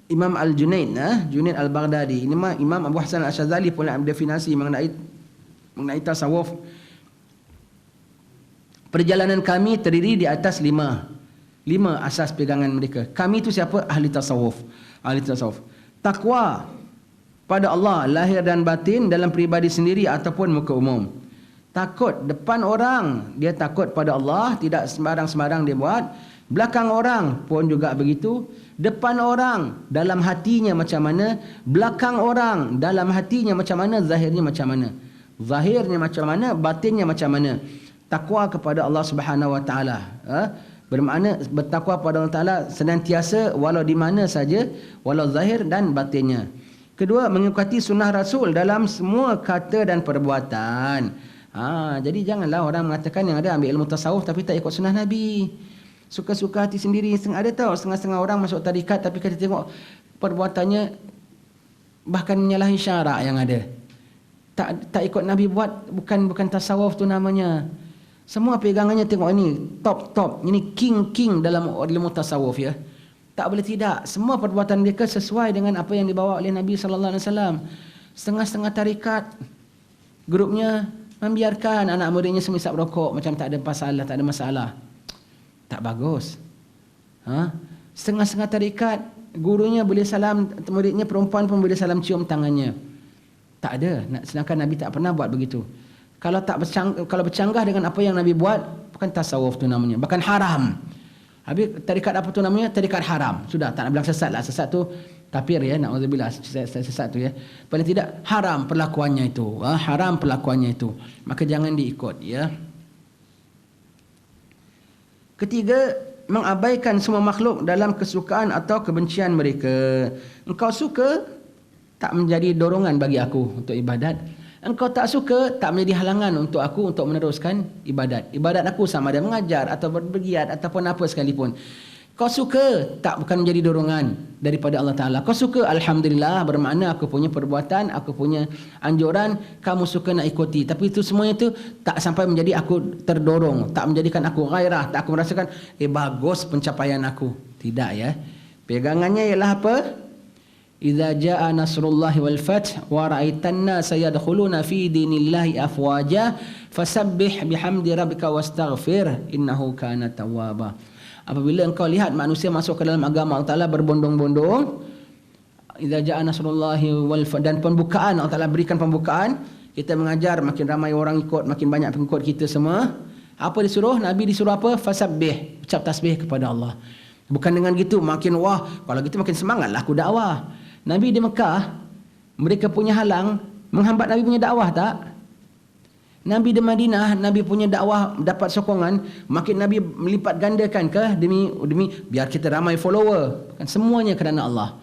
Imam Al-Junaid, Junaid Al-Baghdadi. Ini Imam Abu Hasan Asyadzali pula definasi mengenai tasawuf. Perjalanan kami terdiri di atas 5 asas pegangan mereka. Kami itu siapa? Ahli tasawuf. Takwa pada Allah lahir dan batin dalam peribadi sendiri ataupun muka umum. Takut depan orang, dia takut pada Allah, tidak sembarang-sembarang dia buat. Belakang orang pun juga begitu. Depan orang dalam hatinya macam mana, belakang orang dalam hatinya macam mana, zahirnya macam mana. Zahirnya macam mana, batinnya macam mana. Takwa kepada Allah Subhanahu Wa Taala. Bermakna bertakwa kepada Allah Taala senantiasa walau di mana saja, walau zahir dan batinnya. Kedua, mengikuti sunnah Rasul dalam semua kata dan perbuatan. Jadi janganlah orang mengatakan yang ada ambil ilmu tasawuf tapi tak ikut sunnah Nabi. Suka-suka hati sendiri. Ada tahu setengah-setengah orang masuk tarikat tapi kita tengok perbuatannya bahkan menyalahi syarak yang ada. Tak ikut Nabi buat, bukan tasawuf tu namanya. Semua pegangannya tengok ini top. Ini king dalam ilmu tasawuf, ya. Tak boleh tidak. Semua perbuatan mereka sesuai dengan apa yang dibawa oleh Nabi sallallahu alaihi wasallam. Setengah-setengah tarikat grupnya membiarkan anak muridnya semisap rokok macam tak ada masalah. Tak bagus. Setengah-setengah tarikat gurunya boleh salam, muridnya perempuan pun boleh salam cium tangannya. Tak ada. Sedangkan Nabi tak pernah buat begitu. Kalau bercanggah dengan apa yang Nabi buat, bukan tasawuf tu namanya, bahkan haram. Habis tarikat apa tu namanya? Tarikat haram. Sudah, tak nak bilang sesat lah. Sesat tu kafir, ya, na'udzubillah. Sesat tu, ya. Paling tidak haram perlakuannya itu. Haram perlakuannya itu. Maka jangan diikut, ya. Ketiga, mengabaikan semua makhluk dalam kesukaan atau kebencian mereka. Engkau suka, tak menjadi dorongan bagi aku untuk ibadat. Engkau tak suka, tak menjadi halangan untuk aku untuk meneruskan ibadat. Ibadat aku sama ada mengajar atau bergiat ataupun apa sekalipun. Kau suka, tak bukan menjadi dorongan daripada Allah Ta'ala. Kau suka, Alhamdulillah, bermakna aku punya perbuatan, aku punya anjuran, kamu suka nak ikuti. Tapi itu semuanya itu tak sampai menjadi aku terdorong, tak menjadikan aku gairah, tak aku merasakan, bagus pencapaian aku. Tidak, ya. Pegangannya ialah apa? Idza jaa nasrullahi wal fath wa ra'aitan nasa yadkhuluna fi dinillahi afwaja fasabbih bihamdi rabbika wastaghfir innahu kana tawwaba. Apabila engkau lihat manusia masuk ke dalam agama Allah Taala berbondong-bondong, idza jaa nasrullahi wal fath, dan pembukaan Allah Taala berikan pembukaan, kita mengajar makin ramai orang ikut, makin banyak pengikut kita semua. Apa disuruh? Nabi disuruh apa? Fasabbih, ucap tasbih kepada Allah. Bukan dengan gitu makin wah, kalau gitu makin semangatlah aku dakwah. Nabi di Mekah, mereka punya halang menghambat Nabi punya dakwah tak? Nabi di Madinah, Nabi punya dakwah dapat sokongan, makin Nabi melipat gandakan ke demi biar kita ramai follower. Kan semuanya kerana Allah.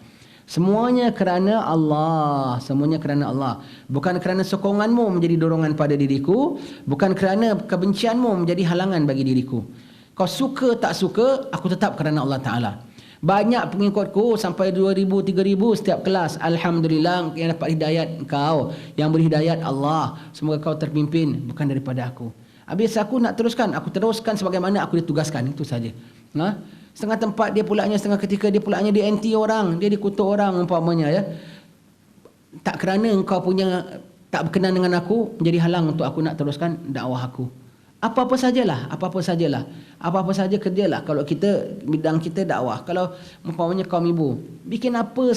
Semuanya kerana Allah. Semuanya kerana Allah. Bukan kerana sokonganmu menjadi dorongan pada diriku, bukan kerana kebencianmu menjadi halangan bagi diriku. Kau suka tak suka, aku tetap kerana Allah Ta'ala. Banyak pengikutku sampai 2,000, 3,000 setiap kelas. Alhamdulillah yang dapat hidayat engkau. Yang beri hidayat Allah. Semoga kau terpimpin, bukan daripada aku. Habis aku nak teruskan, aku teruskan sebagaimana aku ditugaskan. Itu saja. Setengah tempat dia pulaknya, setengah ketika dia pulaknya dia anti orang, dia dikutuk orang umpamanya ya. Tak kerana engkau punya tak berkenan dengan aku menjadi halang untuk aku nak teruskan dakwah aku. Apa-apa saja kerjalah. Kalau kita bidang kita dakwah, kalau umpamanya kaum ibu, bikin apa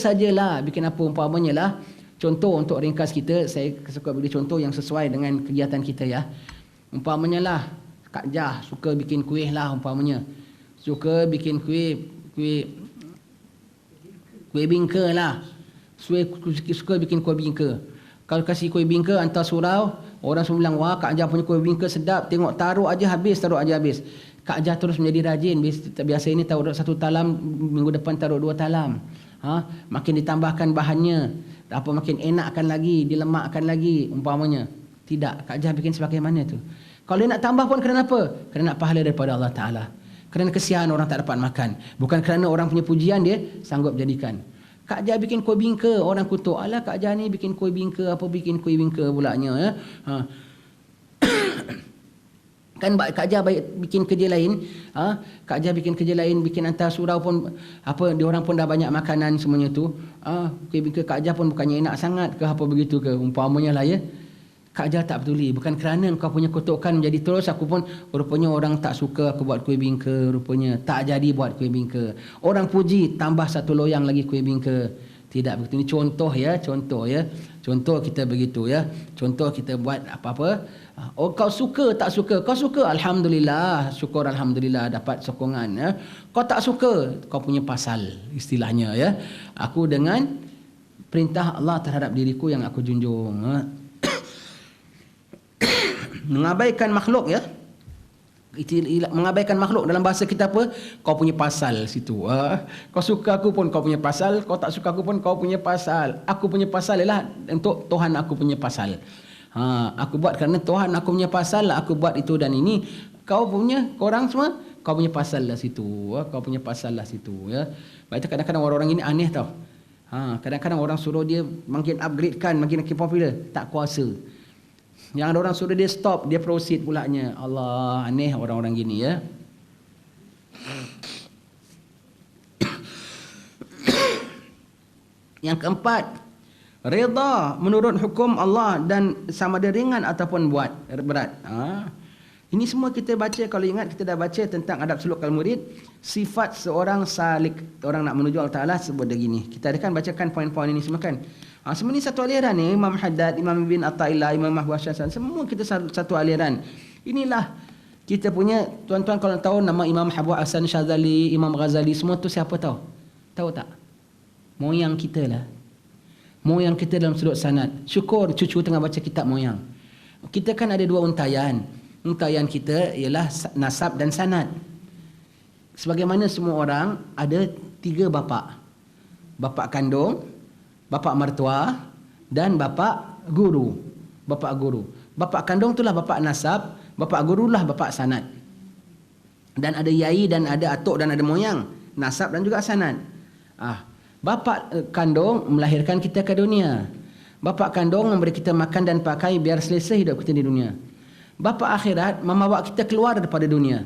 umpamanya lah. Contoh untuk ringkas kita, saya suka beri contoh yang sesuai dengan kegiatan kita ya. Umpamanya lah Kak Jah suka bikin kuih lah umpamanya. Suka bikin kuih bingka lah. Suka bikin kuih bingka. Kalau kasih kuih bingka hantar surau, orang semua bilang, wah Kak Jah punya kuih bingka sedap. Tengok taruh aja habis. Kak Jah terus menjadi rajin. Biasa ini taruh 1 talam, minggu depan taruh 2 talam. Makin ditambahkan bahannya, makin enakkan lagi, dilemakkan lagi umpamanya. Tidak, Kak Jah bikin sebagaimana tu. Kalau dia nak tambah pun kerana apa? Kerana nak pahala daripada Allah Ta'ala. Kerana kesian orang tak dapat makan. Bukan kerana orang punya pujian dia sanggup jadikan. Kak Jah bikin kuih bingka, orang kutuk. Alah Kak Jah ni bikin kuih bingka pulaknya ya. Kan Kak Jah bikin kerja lain, Kak Jah bikin kerja lain, bikin hantar surau pun dia orang pun dah banyak makanan semuanya tu. Kuih bingka Kak Jah pun bukannya enak sangat ke apa begitu ke umpamanya lah ya. Kak Jah tak peduli, bukan kerana kau punya kutukan menjadi terus aku pun rupanya orang tak suka aku buat kuih bingka, rupanya tak jadi buat kuih bingka. Orang puji tambah 1 loyang lagi kuih bingka. Tidak begitu. Ini contoh ya. Contoh kita begitu ya. Contoh kita buat apa-apa. Kau suka tak suka? Kau suka, alhamdulillah, syukur alhamdulillah dapat sokongan ya. Kau tak suka, kau punya pasal istilahnya ya. Aku dengan perintah Allah terhadap diriku yang aku junjung. Mengabaikan makhluk ya. Mengabaikan makhluk dalam bahasa kita apa? Kau punya pasal situ. Kau suka aku pun kau punya pasal, kau tak suka aku pun kau punya pasal. Aku punya pasal ialah untuk Tuhan aku punya pasal. Aku buat kerana Tuhan aku punya pasal lah aku buat itu dan ini. Korang semua kau punya pasal lah situ. Kau punya pasal lah situ ya. Baik kadang-kadang orang-orang ini aneh tau. Kadang-kadang orang suruh dia makin upgradekan, makin popular, tak kuasa. Yang ada orang suruh dia stop, dia proceed pulaknya. Allah, aneh orang-orang gini ya. Yang keempat, redha menurut hukum Allah dan sama ada ringan ataupun berat. Ini semua kita baca, kalau ingat kita dah baca tentang adab suluk al-murid, sifat seorang salik, orang nak menuju Allah Ta'ala sebut begini. Kita akan bacakan poin-poin ini semua kan. Semua ni satu aliran ni, Imam Haddad, Imam Ibn Atta'illah, Imam Mahbub Syasan, semua kita satu aliran. Inilah kita punya, tuan-tuan kalau tahu nama Imam Habib Hasan Syazali, Imam Ghazali, semua tu siapa tahu? Tahu tak? Moyang kita lah. Moyang kita dalam sudut sanad. Syukur cucu tengah baca kitab moyang. Kita kan ada 2 untayan. Untayan kita ialah nasab dan sanad. Sebagaimana semua orang ada 3 bapa. Bapa kandung, bapa mertua dan bapa guru. Bapa guru. Bapa kandung itulah bapa nasab, bapa guru lah bapa sanad. Dan ada yai dan ada atuk dan ada moyang, nasab dan juga sanad. Bapa kandung melahirkan kita ke dunia. Bapa kandung memberi kita makan dan pakai biar selesa hidup kita di dunia. Bapa akhirat membawa kita keluar daripada dunia.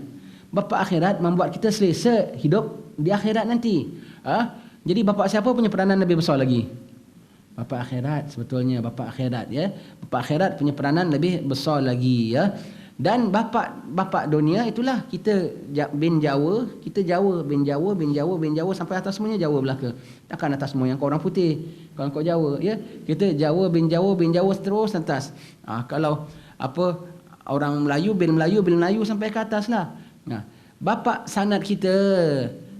Bapa akhirat membuat kita selesa hidup di akhirat nanti. Jadi bapa siapa punya peranan lebih besar lagi? Bapa akhirat sebetulnya, bapa akhirat ya. Bapa akhirat punya peranan lebih besar lagi ya. Dan bapa dunia itulah kita bin Jawa, kita Jawa, bin Jawa sampai atas semuanya Jawa belaka. Takkan atas semua yang kau orang putih, kalau kau Jawa ya. Kita Jawa bin Jawa terus atas. Kalau orang Melayu bin Melayu sampai ke atas lah. Bapa sanad kita,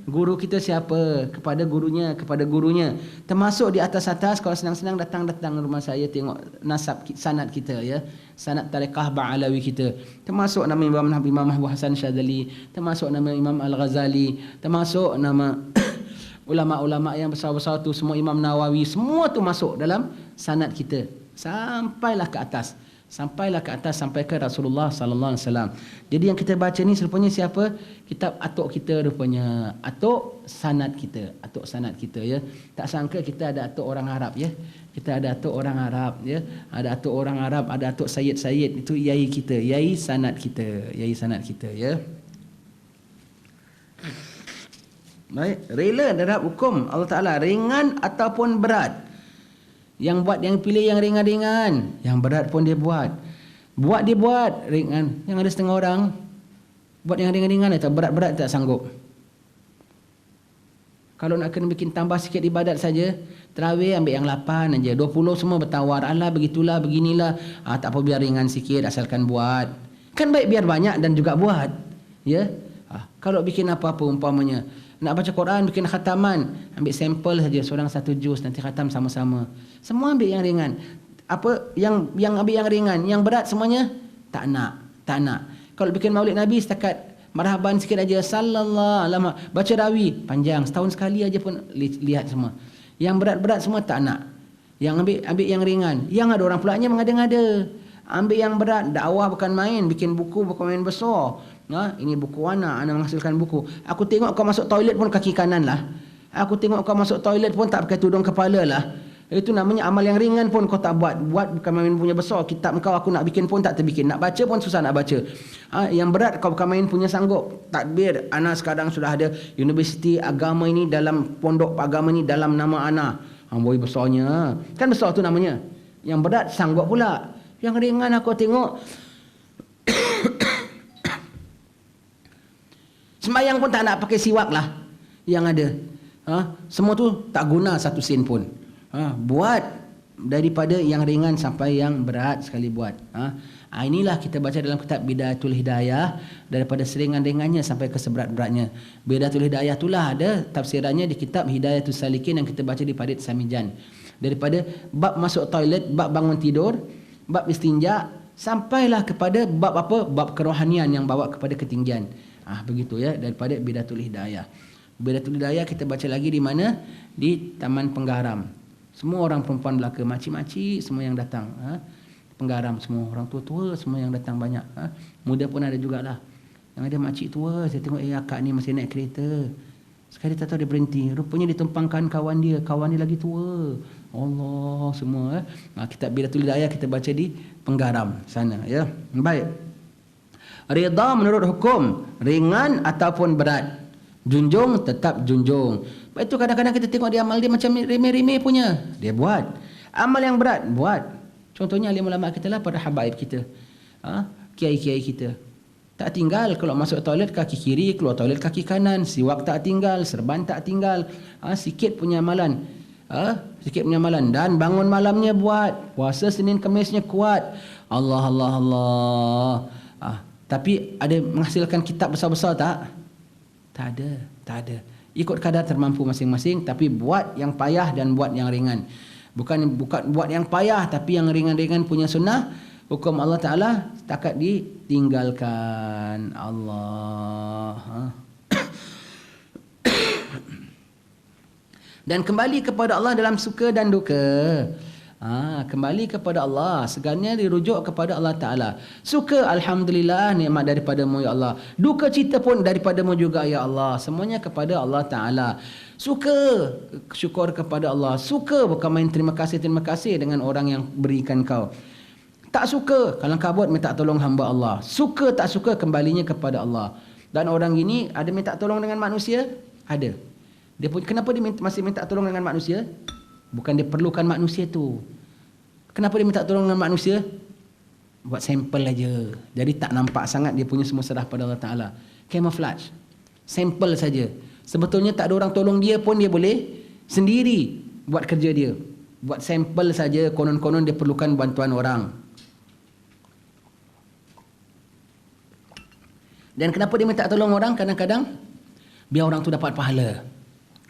guru kita siapa? Kepada gurunya. Termasuk di atas-atas, kalau senang-senang datang rumah saya tengok nasab sanad kita ya. Sanad tarekah Ba'alawi kita. Termasuk nama Imam Mahbub Hasan Syazali, termasuk nama Imam Al-Ghazali, termasuk nama ulama-ulama yang besar-besar tu, semua Imam Nawawi, semua tu masuk dalam sanad kita. Sampailah ke atas. Sampailah ke atas, sampai ke Rasulullah sallallahu alaihi wasallam. Jadi yang kita baca ni rupanya siapa? Kitab atuk kita rupanya. Atuk sanad kita, ya. Tak sangka kita ada atuk orang Arab, ya. Kita ada atuk orang Arab, ya. Ada atuk orang Arab, ada atuk sayyid, itu yai kita, yai sanad kita, ya. Baik, rela terhadap hukum Allah Taala, ringan ataupun berat. Yang pilih yang ringan-ringan, yang berat pun dia buat. Dia buat ringan. Yang ada setengah orang buat yang ringan-ringan atau berat-berat tak sanggup. Kalau nak kena bikin tambah sikit ibadat saja, tarawih ambil yang 8 aja, 20 semua bertawar. Alah begitulah, beginilah. Tak apa, biar ringan sikit asalkan buat. Kan baik biar banyak dan juga buat. Ya. Kalau bikin apa-apa umpamanya, nak baca Quran, bikin khataman, ambil sampel saja, seorang satu juz, nanti khatam sama-sama. Semua ambil yang ringan. Apa yang ambil yang ringan, yang berat semuanya tak nak. Kalau bikin Maulid Nabi setakat marhaban sikit aja, sallallahu alaihi, baca rawi panjang, setahun sekali aja pun lihat semua. Yang berat-berat semua tak nak. Yang ambil yang ringan. Yang ada orang pulaknya mengada-ngada. Ambil yang berat, dakwah bukan main, bikin buku bukan main besar. Ini buku ana menghasilkan buku. Aku tengok kau masuk toilet pun kaki kanan lah. Aku tengok kau masuk toilet pun tak pakai tudung kepala lah. Itu namanya amal yang ringan pun kau tak buat. Buat bukan main punya besar. Kitab kau aku nak bikin pun tak terbikin. Nak baca pun susah nak baca. Yang berat kau bukan main punya sanggup. Takbir, ana sekarang sudah ada universiti agama ini, dalam pondok agama ini dalam nama ana. Amboi besarnya. Kan besar tu namanya. Yang berat sanggup pula. Yang ringan aku tengok sembahyang pun tak nak pakai siwak lah yang ada. Semua tu tak guna satu sen pun. Buat daripada yang ringan sampai yang berat sekali buat. Inilah kita baca dalam kitab Bidayatul Hidayah, daripada seringan-ringannya sampai ke seberat-beratnya. Bidayatul Hidayah itulah ada tafsirannya di kitab Hidayatul Salikin yang kita baca di Parit Samijan. Daripada bab masuk toilet, bab bangun tidur, bab istinja, sampailah kepada bab apa? Bab kerohanian yang bawa kepada ketinggian. Begitu ya, daripada Bidatul Hidayah. Bidatul Hidayah kita baca lagi di mana? Di Taman Penggaram. Semua orang perempuan Melaka, makcik-makcik semua yang datang. Penggaram semua, orang tua-tua semua yang datang banyak. Muda pun ada jugalah. Yang ada makcik tua, saya tengok akak ni masih naik kereta. Sekali tak tahu dia berhenti. Rupanya ditumpangkan kawan dia lagi tua. Allah semua. Kitab Bidatul Hidayah kita baca di Penggaram sana, ya. Baik. Rida menurut hukum, ringan ataupun berat. Junjung tetap junjung. Lepas itu kadang-kadang kita tengok dia amal dia macam remeh-remeh punya. Dia buat. Amal yang berat, buat. Contohnya alim ulama kita lah, para habaib kita. Kiai-kiai kita. Tak tinggal kalau masuk toilet kaki kiri, keluar toilet kaki kanan. Siwak tak tinggal, serban tak tinggal. Sikit punya amalan. Dan bangun malamnya buat. Puasa Senin Khamisnya kuat. Allah. Tapi ada menghasilkan kitab besar-besar tak? Tak ada. Ikut kadar termampu masing-masing, tapi buat yang payah dan buat yang ringan. Bukan buat yang payah, tapi yang ringan-ringan punya sunnah. Hukum Allah Ta'ala setakat ditinggalkan. Allah. Dan kembali kepada Allah dalam suka dan duka. Kembali kepada Allah, segalanya dirujuk kepada Allah Ta'ala. Suka, Alhamdulillah, nikmat daripadamu ya Allah. Duka cita pun daripadamu juga ya Allah. Semuanya kepada Allah Ta'ala. Suka, syukur kepada Allah. Suka, bukan main terima kasih dengan orang yang berikan kau. Tak suka, kalau kabut minta tolong hamba Allah. Suka tak suka, kembalinya kepada Allah. Dan orang ini ada minta tolong dengan manusia? Ada. Dia pun, kenapa dia masih minta tolong dengan manusia? Bukan dia perlukan manusia tu. Kenapa dia minta tolong dengan manusia? Buat sampel aja. Jadi tak nampak sangat dia punya semua serah pada Allah Ta'ala. Camouflage. Sampel saja. Sebetulnya tak ada orang tolong dia pun dia boleh sendiri buat kerja dia. Buat sampel saja, konon-konon dia perlukan bantuan orang. Dan kenapa dia minta tolong orang? Kadang-kadang biar orang tu dapat pahala.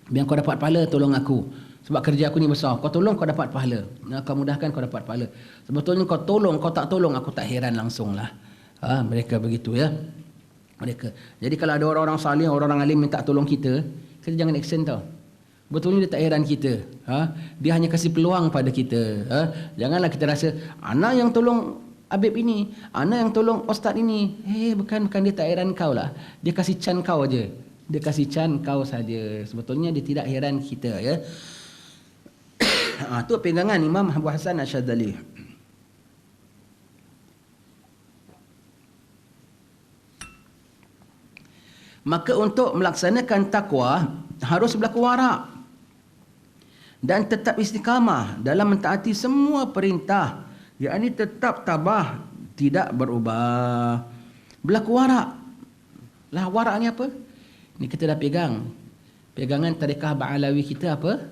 Biar kau dapat pahala, tolong aku. Sebab kerja aku ni besar. Kau tolong, kau dapat pahala. Kau mudahkan, kau dapat pahala. Sebetulnya kau tolong, kau tak tolong, aku tak heran langsung lah. Mereka begitu ya. Mereka. Jadi kalau ada orang-orang salih, orang-orang alim minta tolong kita jangan action tau. Betulnya dia tak heran kita. Dia hanya kasih peluang pada kita. Janganlah kita rasa, anak yang tolong Habib ini, ana yang tolong ustaz ini. Bukan dia tak heran kau lah. Dia kasih can kau aja. Dia kasih can kau saja. Sebetulnya dia tidak heran kita, ya. Itu pegangan Imam Abu Hasan Asyadzali. Maka untuk melaksanakan takwa harus berlaku wara' dan tetap istiqamah dalam mentaati semua perintah, yakni tetap tabah, tidak berubah. Berlaku wara'. Lah wara' ni apa? Ni kita dah pegang. Pegangan tarekat Ba'alawi kita apa?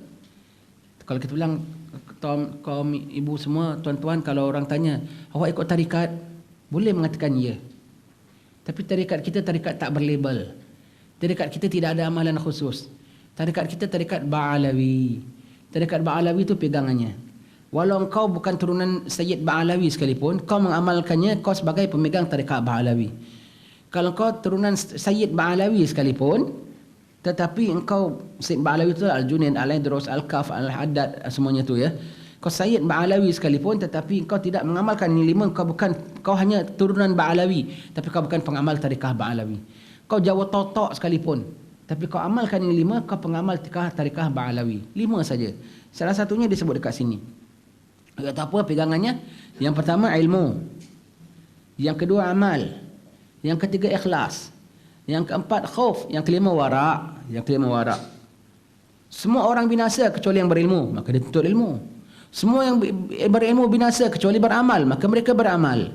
Kalau kita bilang kaum ibu semua, tuan-tuan, kalau orang tanya, awak ikut tarikat? Boleh mengatakan ya. Tapi tarikat kita tarikat tak berlabel. Tarikat kita tidak ada amalan khusus. Tarikat kita tarikat Ba'alawi. Tarikat Ba'alawi itu pegangannya. Walau kau bukan turunan Sayyid Ba'alawi sekalipun, kau mengamalkannya, kau sebagai pemegang tarikat Ba'alawi. Kalau kau turunan Sayyid Ba'alawi sekalipun, tetapi engkau Sayyid Ba'alawi itu Al-Junaid, Al-Idrus, Al-Kaf, Al-Haddad, semuanya tu, ya. Kau Sayyid Ba'alawi sekalipun, tetapi engkau tidak mengamalkan ini lima, kau hanya turunan Ba'alawi, tapi kau bukan pengamal tarikah Ba'alawi. Kau Jawa Totok sekalipun, tapi kau amalkan ini lima, kau pengamal tarikah Ba'alawi. 5 saja. Salah satunya disebut dekat sini. Kata apa pegangannya? Yang pertama ilmu. Yang kedua amal. Yang ketiga ikhlas. Yang keempat khauf. Yang kelima wara'. Semua orang binasa kecuali yang berilmu, maka dia tuntut ilmu. Semua yang berilmu binasa kecuali beramal, maka mereka beramal.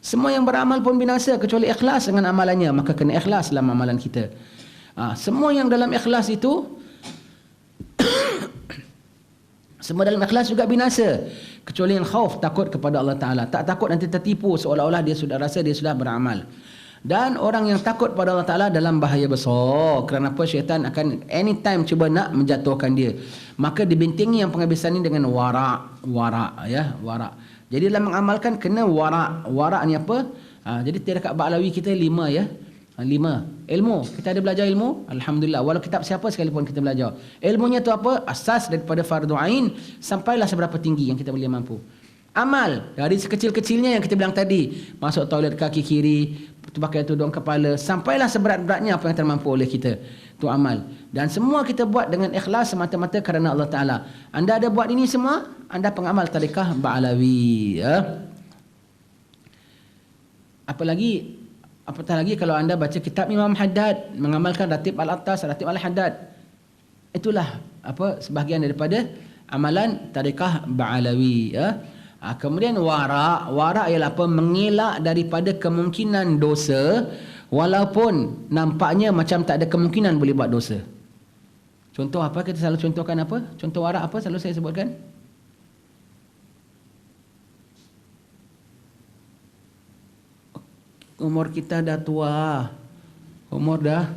Semua yang beramal pun binasa kecuali ikhlas dengan amalannya, maka kena ikhlas dalam amalan kita. Semua yang dalam ikhlas itu semua dalam ikhlas juga binasa kecuali yang khauf, takut kepada Allah Ta'ala. Tak takut nanti tertipu seolah-olah dia sudah rasa dia sudah beramal. Dan orang yang takut pada Allah Ta'ala dalam bahaya besar. Kerana apa? Syaitan akan anytime cuba nak menjatuhkan dia. Maka dibentengi yang penghabisan ini dengan wara'. Jadi dalam mengamalkan kena wara'. Wara' ni apa? Jadi tarikat Ba'alawi kita 5, ya. 5. Ilmu. Kita ada belajar ilmu. Alhamdulillah. Walau kitab siapa sekalipun kita belajar. Ilmunya tu apa? Asas daripada fardu ain sampailah seberapa tinggi yang kita boleh mampu. Amal. Dari sekecil-kecilnya yang kita bilang tadi. Masuk toilet kaki kiri, pakai tudung kepala, sampailah seberat-beratnya apa yang termampu oleh kita. Itu amal. Dan semua kita buat dengan ikhlas semata-mata kerana Allah Ta'ala. Anda ada buat ini semua, anda pengamal tarikah Ba'alawi, ya. Apatah lagi kalau anda baca kitab Imam Haddad, mengamalkan Ratib Al-Attas, Ratib Al-Haddad. Itulah sebahagian daripada amalan tarikah Ba'alawi, ya. Kemudian wara' ialah apa? Mengelak daripada kemungkinan dosa, walaupun nampaknya macam tak ada kemungkinan boleh buat dosa. Contoh apa? Kita selalu contohkan apa? Contoh wara' apa selalu saya sebutkan? Umur kita dah tua. Umur dah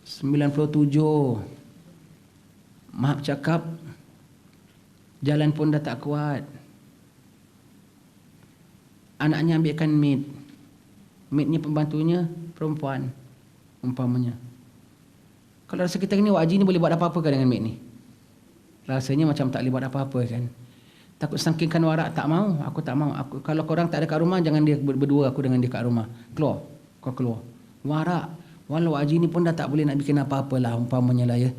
97. Maaf cakap, jalan pun dah tak kuat. Anaknya ambilkan maid. Maidnya pembantunya perempuan, umpamanya. Kalau rasa kita ni, Wak Haji ni boleh buat apa-apa ke dengan maid ni? Rasanya macam tak boleh buat apa-apa kan. Takut sangkingkan warak, tak mau. Aku tak mau. Kalau korang tak ada kat rumah, jangan dia berdua aku dengan dia kat rumah. Keluar. Kau keluar. Warak. Walau Wak Haji ni pun dah tak boleh nak bikin apa-apa lah, umpamanya lah, ya.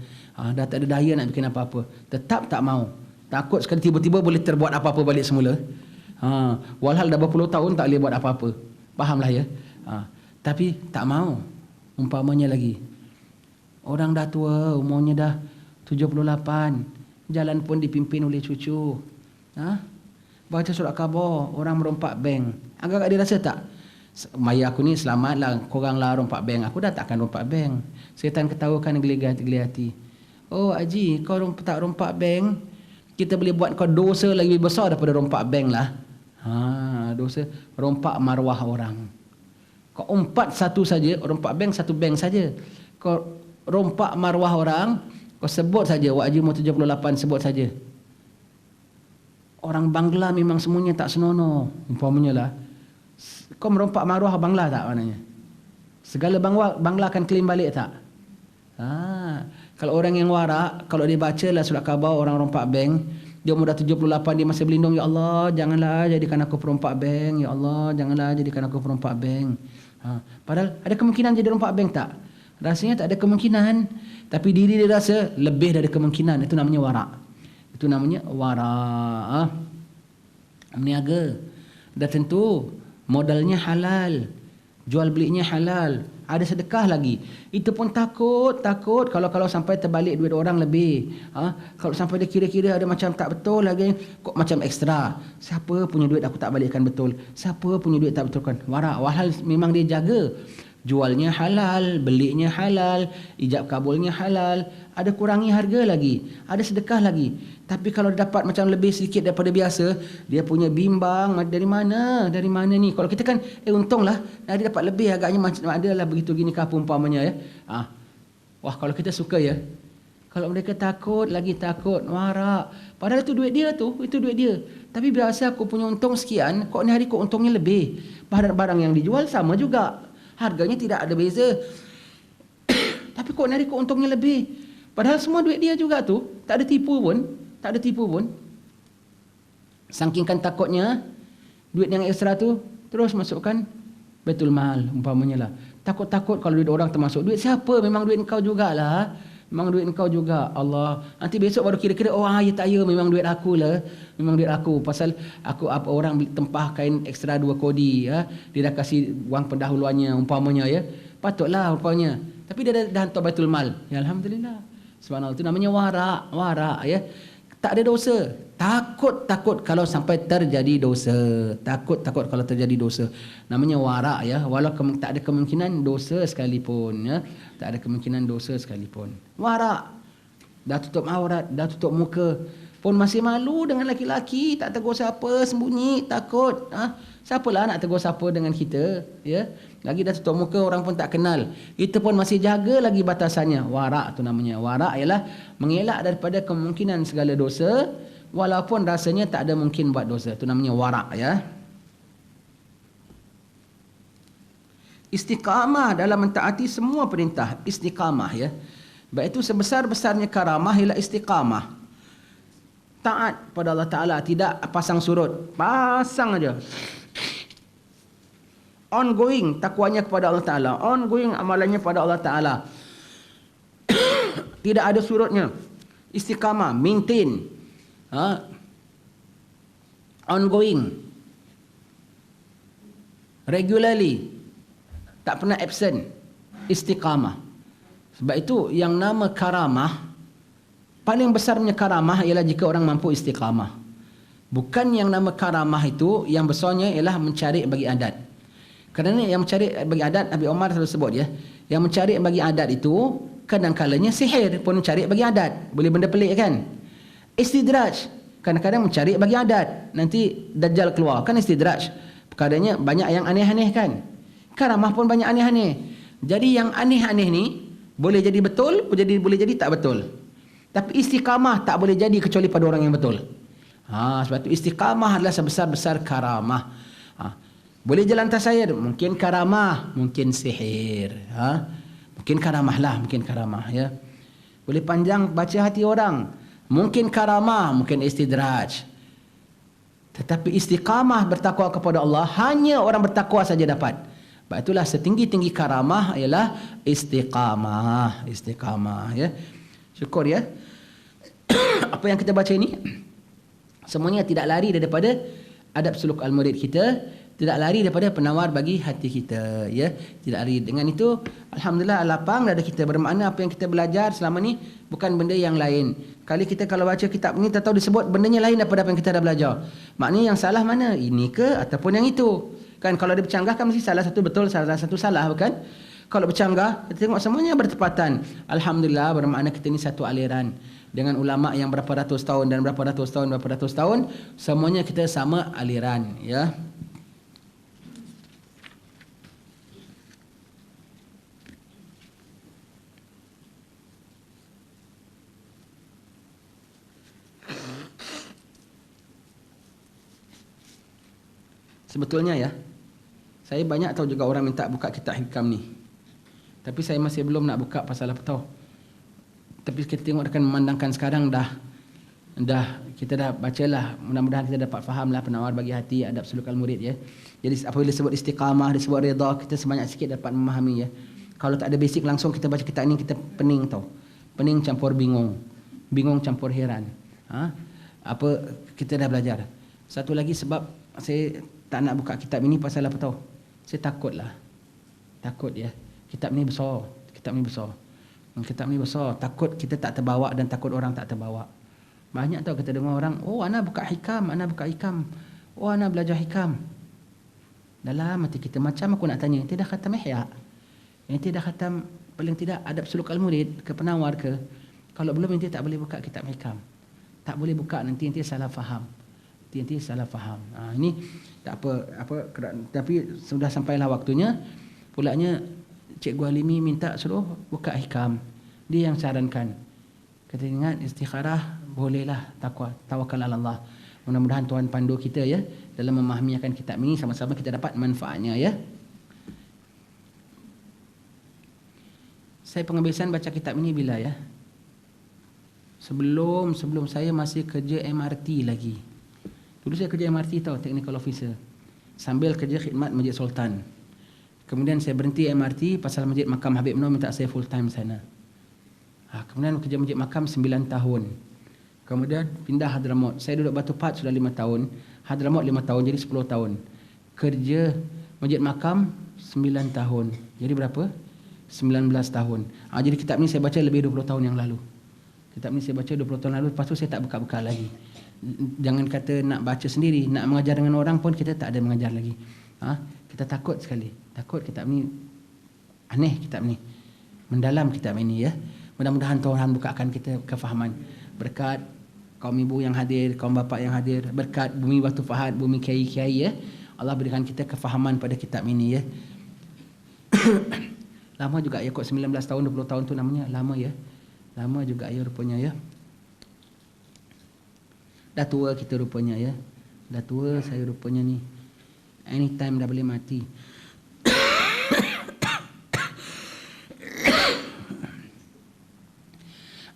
Dah tak ada daya nak bikin apa-apa. Tetap tak mau. Takut sekali tiba-tiba boleh terbuat apa-apa balik semula. Walhal dah berpuluh tahun tak boleh buat apa-apa. Fahamlah, ya. Tapi tak mau. Umpamanya lagi. Orang dah tua, umurnya dah 78. Jalan pun dipimpin oleh cucu. Baca surat khabar, orang merompak bank. Agak-agak dia rasa tak? Maya aku ni selamatlah, korang lah rompak bank. Aku dah takkan rompak bank. Syaitan ketawakan geli hati. Oh Haji, kau tak rompak bank, kita boleh buat kau dosa lagi besar daripada rompak bank lah. Dosa rompak maruah orang. Kau umpat satu saja, rompak bank satu bank saja. Kau rompak maruah orang, kau sebut saja Wak Haji umur 78, sebut saja. Orang Bangla memang semuanya tak senonoh, umpamanya lah. Kau merompak maruah Bangla tak maknanya? Segala Bangla akan claim balik tak? Kalau orang yang warak, kalau dia baca lah surat khabar orang rompak bank, Dia umur dah 78, dia masih berlindung, ya Allah janganlah jadikan aku perompak bank, ya Allah janganlah jadikan aku perompak bank. Padahal ada kemungkinan jadi perompak bank tak? Rasanya tak ada kemungkinan, tapi diri dia rasa lebih dari kemungkinan. Itu namanya warak. Itu namanya warak. Meniaga. Dah tentu modalnya halal, jual belinya halal, ada sedekah lagi. Itu pun takut kalau sampai terbalik duit orang lebih. Kalau sampai dia kira-kira ada macam tak betul lagi, kok macam ekstra. Siapa punya duit aku tak balikkan betul? Siapa punya duit tak betulkan? Warak. Walhal memang dia jaga. Jualnya halal, belinya halal, ijab kabulnya halal, ada kurangi harga lagi, ada sedekah lagi. Tapi kalau dapat macam lebih sedikit daripada biasa, dia punya bimbang, dari mana ni. Kalau kita kan untunglah dia dapat lebih, agaknya macam adalah begitu gini kah umpamanya ya. Wah, kalau kita suka ya. Kalau mereka takut, warak. Padahal itu duit dia tu, itu duit dia. Tapi biasa aku punya untung sekian, kok ni hari kok untungnya lebih. Barang-barang yang dijual sama juga, harganya tidak ada beza. Tapi kok narik untungnya lebih. Padahal semua duit dia juga tu. Tak ada tipu pun. Saking kan takutnya, duit yang ekstra tu terus masukkan Baitul Mal umpamanya lah. Takut-takut kalau duit orang termasuk. Duit siapa? Memang duit engkau jugalah. Memang duit engkau juga. Allah. Nanti besok baru kira-kira, ya tak ya, memang duit aku lah. Memang duit aku. Pasal aku apa orang tempah kain ekstra 2 kodi ya. Dia dah kasih wang pendahuluannya umpamanya ya. Patutlah umpamanya. Tapi dia dah hantar Baitul Mal. Ya alhamdulillah. Subhanallah, itu namanya warak ya. Tak ada dosa. Takut kalau sampai terjadi dosa. Takut kalau terjadi dosa. Namanya warak ya. Walau tak ada kemungkinan dosa sekalipun ya. Tak ada kemungkinan dosa sekalipun. Warak. Dah tutup aurat, dah tutup muka. Pun masih malu dengan laki-laki, tak tegur siapa, sembunyi, takut. Siapalah nak tegur siapa dengan kita, ya? Lagi dah tutup muka, orang pun tak kenal. Kita pun masih jaga lagi batasannya. Warak tu namanya. Warak ialah mengelak daripada kemungkinan segala dosa, walaupun rasanya tak ada mungkin buat dosa. Itu namanya warak ya. Istiqamah dalam mentaati semua perintah. Istiqamah ya. Baik itu sebesar-besarnya karamah ialah istiqamah. Taat pada Allah Ta'ala, tidak pasang surut. Pasang aja. Ongoing takwanya kepada Allah Ta'ala. Ongoing amalannya pada Allah Ta'ala. Tidak ada surutnya. Istiqamah, maintain. Ongoing. Regularly. Tak pernah absent. Istiqamah. Sebab itu yang nama karamah, paling besarnya karamah ialah jika orang mampu istiqamah. Bukan yang nama karamah itu, yang besarnya ialah mencari bagi adat. Kerana yang mencari bagi adat, Nabi Umar selalu sebut ya, yang mencari bagi adat itu kadang-kadangnya sihir pun mencari bagi adat. Boleh benda pelik kan? Istidraj, kadang-kadang mencari bagi adat. Nanti Dajjal keluar, kan istidraj. Perkaranya banyak yang aneh-aneh kan? Karamah pun banyak aneh-aneh. Jadi yang aneh-aneh ni boleh jadi betul, boleh jadi tak betul. Tapi istiqamah tak boleh jadi kecuali pada orang yang betul. Sebab itu istiqamah adalah sebesar-besar karamah. Boleh jalan tasayir, mungkin karamah, mungkin sihir. Mungkin karamah lah, mungkin karamah ya. Boleh panjang baca hati orang, mungkin karamah, mungkin istidraj. Tetapi istiqamah bertakwa kepada Allah hanya orang bertakwa saja dapat. Sebab itulah setinggi-tinggi karamah ialah istiqamah. Istiqamah ya. Syukur ya. Apa yang kita baca ini semuanya tidak lari daripada adab suluk al-murid kita, tidak lari daripada penawar bagi hati kita ya. Tidak lari. Dengan itu alhamdulillah lapang dada kita, bermakna apa yang kita belajar selama ni bukan benda yang lain. Kali kita kalau baca kitab ni tak tahu disebut bendanya lain daripada apa yang kita dah belajar. Maknanya yang salah mana? Ini ke ataupun yang itu? Kan kalau dia bercanggah kan mesti salah satu betul, salah satu salah, bukan? Kalau bercanggah, kita tengok semuanya bertepatan. Alhamdulillah, bermakna kita ni satu aliran. Dengan ulama yang berapa ratus tahun dan berapa ratus tahun, semuanya kita sama aliran, ya. Sebetulnya ya, saya banyak tahu juga orang minta buka kitab hikam ni. Tapi saya masih belum nak buka pasal apa tahu. Tapi kita tengok akan memandangkan sekarang dah kita dah bacalah, mudah-mudahan kita dapat fahamlah penawar bagi hati adab suluk al-murid ya. Jadi apabila disebut istiqamah, disebut redha, kita sebanyak sikit dapat memahami ya. Kalau tak ada basic langsung kita baca kitab ni kita pening tau. Pening campur bingung. Bingung campur heran. Apa kita dah belajar. Satu lagi sebab saya tak nak buka kitab ini pasal apa tahu? Saya takutlah. Takut ya. Kitab ni besar. Kitab ni besar. Takut kita tak terbawa dan takut orang tak terbawa. Banyak tau kita dengar orang, oh ana buka hikam. Oh ana belajar hikam. Dalam hati kita macam aku nak tanya, tidak khatam Ihya? Yang tidak khatam paling tidak adab suluk al-murid ke penawar ke? Kalau belum nanti tak boleh buka kitab hikam. Tak boleh buka nanti salah faham. Nanti salah faham. Ini tak apa tapi sudah sampailah waktunya. Pulaknya Cikgu Halimi minta suruh buka hikam. Dia yang sarankan. Kita ingat istikharah bolehlah tawakal ala Allah. Mudah-mudahan Tuhan pandu kita ya dalam memahami akan kitab ini, sama-sama kita dapat manfaatnya ya. Saya penghabisan baca kitab ini bila ya? Sebelum saya masih kerja MRT lagi. Dulu saya kerja MRT tau, technical officer. Sambil kerja khidmat Masjid Sultan. Kemudian saya berhenti MRT pasal Masjid Makam Habib Noor minta saya full time sana. Kemudian kerja Masjid Makam 9 tahun. Kemudian pindah Hadramaut. Saya duduk Batu Pahat sudah 5 tahun. Hadramaut 5 tahun, jadi 10 tahun. Kerja Masjid Makam 9 tahun. Jadi berapa? 19 tahun. Jadi kitab ni saya baca lebih 20 tahun yang lalu. Kitab ni saya baca 20 tahun lalu. Lepas tu saya tak buka-buka lagi. Jangan kata nak baca sendiri. Nak mengajar dengan orang pun kita tak ada mengajar lagi. Kita takut sekali. Takut kitab ni. Aneh kitab ni. Mendalam kitab ini ya. Mudah-mudahan Tuhan bukakan kita kefahaman. Berkat kaum ibu yang hadir, kaum bapa yang hadir, berkat bumi Batu Pahat, bumi kiai-kiai ya. Allah berikan kita kefahaman pada kitab ini ya. Lama juga ya kot, 19 tahun 20 tahun tu namanya lama ya. Lama juga ya rupanya ya. Dah tua kita rupanya ya. Dah tua saya rupanya ni. Anytime dah boleh mati.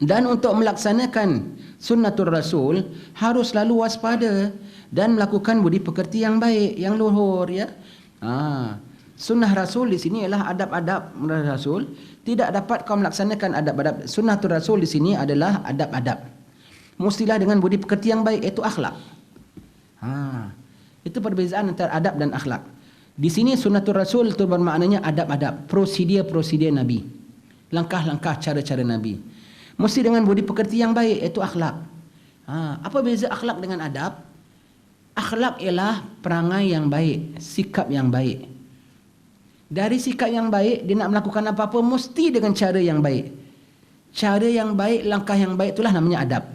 Dan untuk melaksanakan sunnatul Rasul harus selalu waspada dan melakukan budi pekerti yang baik, yang luhur ya. Sunnah Rasul di sini ialah adab-adab Rasul. Tidak dapat kau melaksanakan adab-adab. Sunnatul Rasul di sini adalah adab-adab. Mestilah dengan budi pekerti yang baik, iaitu akhlak. Itu perbezaan antara adab dan akhlak. Di sini sunnatul Rasul itu bermaknanya adab-adab, prosedur Nabi. Langkah-langkah cara-cara Nabi. Mesti dengan budi pekerti yang baik, iaitu akhlak. Apa beza akhlak dengan adab? Akhlak ialah perangai yang baik, sikap yang baik. Dari sikap yang baik, dia nak melakukan apa-apa mesti dengan cara yang baik. Cara yang baik, langkah yang baik, itulah namanya adab.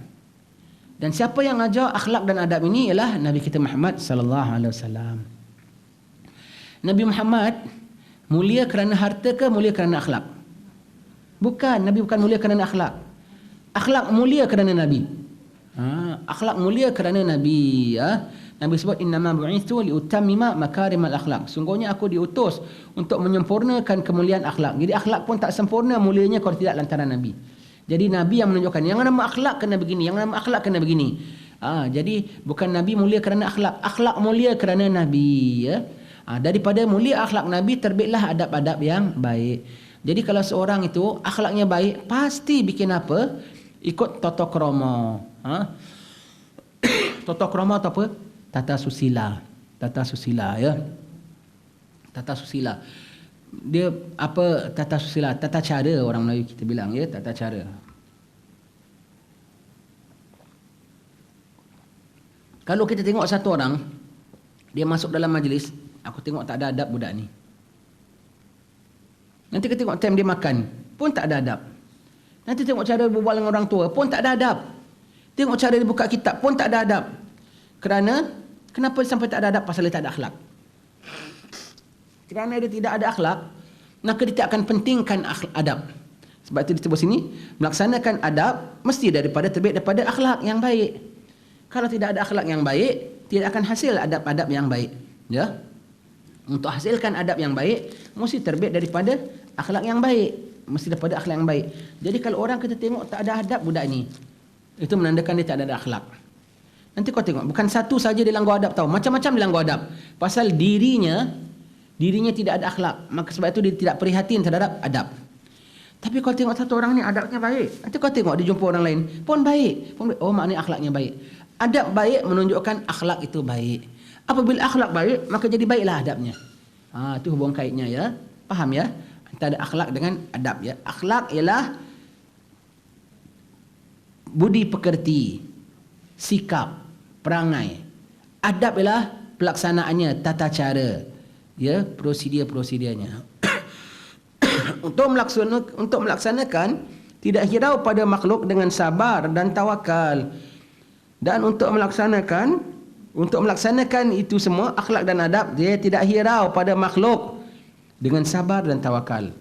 Dan siapa yang ajar akhlak dan adab ini ialah Nabi kita Muhammad sallallahu alaihi wasallam. Nabi Muhammad mulia kerana harta ke mulia kerana akhlak? Bukan, Nabi bukan mulia kerana akhlak. Akhlak mulia kerana Nabi. Akhlak mulia kerana Nabi ya. Nabi sebut innama bu'itsu liutammima makarimal akhlak. Sungguhnya aku diutus untuk menyempurnakan kemuliaan akhlak. Jadi akhlak pun tak sempurna mulianya kalau tidak lantaran Nabi. Jadi Nabi yang menunjukkan yang nama akhlak kena begini, yang nama akhlak kena begini. Jadi bukan Nabi mulia kerana akhlak, akhlak mulia kerana Nabi ya. Daripada mulia akhlak Nabi terbitlah adab-adab yang baik. Jadi kalau seorang itu akhlaknya baik, pasti bikin apa? Ikut tata krama. Tata krama atau apa? Tata susila. Tata susila ya. Tata susila. Dia apa tata susila? Tata cara orang Melayu kita bilang ya, tata cara. Kalau kita tengok satu orang, dia masuk dalam majlis, aku tengok tak ada adab budak ni. Nanti kita tengok time dia makan, pun tak ada adab. Nanti tengok cara berbual dengan orang tua, pun tak ada adab. Tengok cara dia buka kitab, pun tak ada adab. Kenapa sampai tak ada adab? Pasal dia tak ada akhlak. Kerana dia tidak ada akhlak, maka dia tak akan pentingkan adab. Sebab itu disebut sini, melaksanakan adab mesti terbit daripada akhlak yang baik. Kalau tidak ada akhlak yang baik, tidak akan hasil adab-adab yang baik. Ya. Untuk hasilkan adab yang baik, mesti terbit daripada akhlak yang baik. Mesti daripada akhlak yang baik. Jadi kalau orang kita tengok tak ada adab budak ni, Itu menandakan dia tak ada akhlak. Nanti kau tengok, bukan satu saja dia langgar adab, tahu, macam-macam dia langgar adab. Pasal dirinya tidak ada akhlak. Maka sebab itu dia tidak prihatin terhadap adab. Tapi kau tengok satu orang ni adabnya baik, nanti kau tengok dia jumpa orang lain pun baik. Oh, maknanya akhlaknya baik. Adab baik menunjukkan akhlak itu baik. Apabila akhlak baik, maka jadi baiklah adabnya. Itu hubung kaitnya ya. Faham ya? Antara akhlak dengan adab ya. Akhlak ialah budi pekerti, sikap, perangai. Adab ialah pelaksanaannya, tata cara, ya, prosedur-prosedurnya. Untuk melaksanakan tidak hirau pada makhluk dengan sabar dan tawakal. Dan untuk melaksanakan itu semua, akhlak dan adab, dia tidak hirau pada makhluk dengan sabar dan tawakal.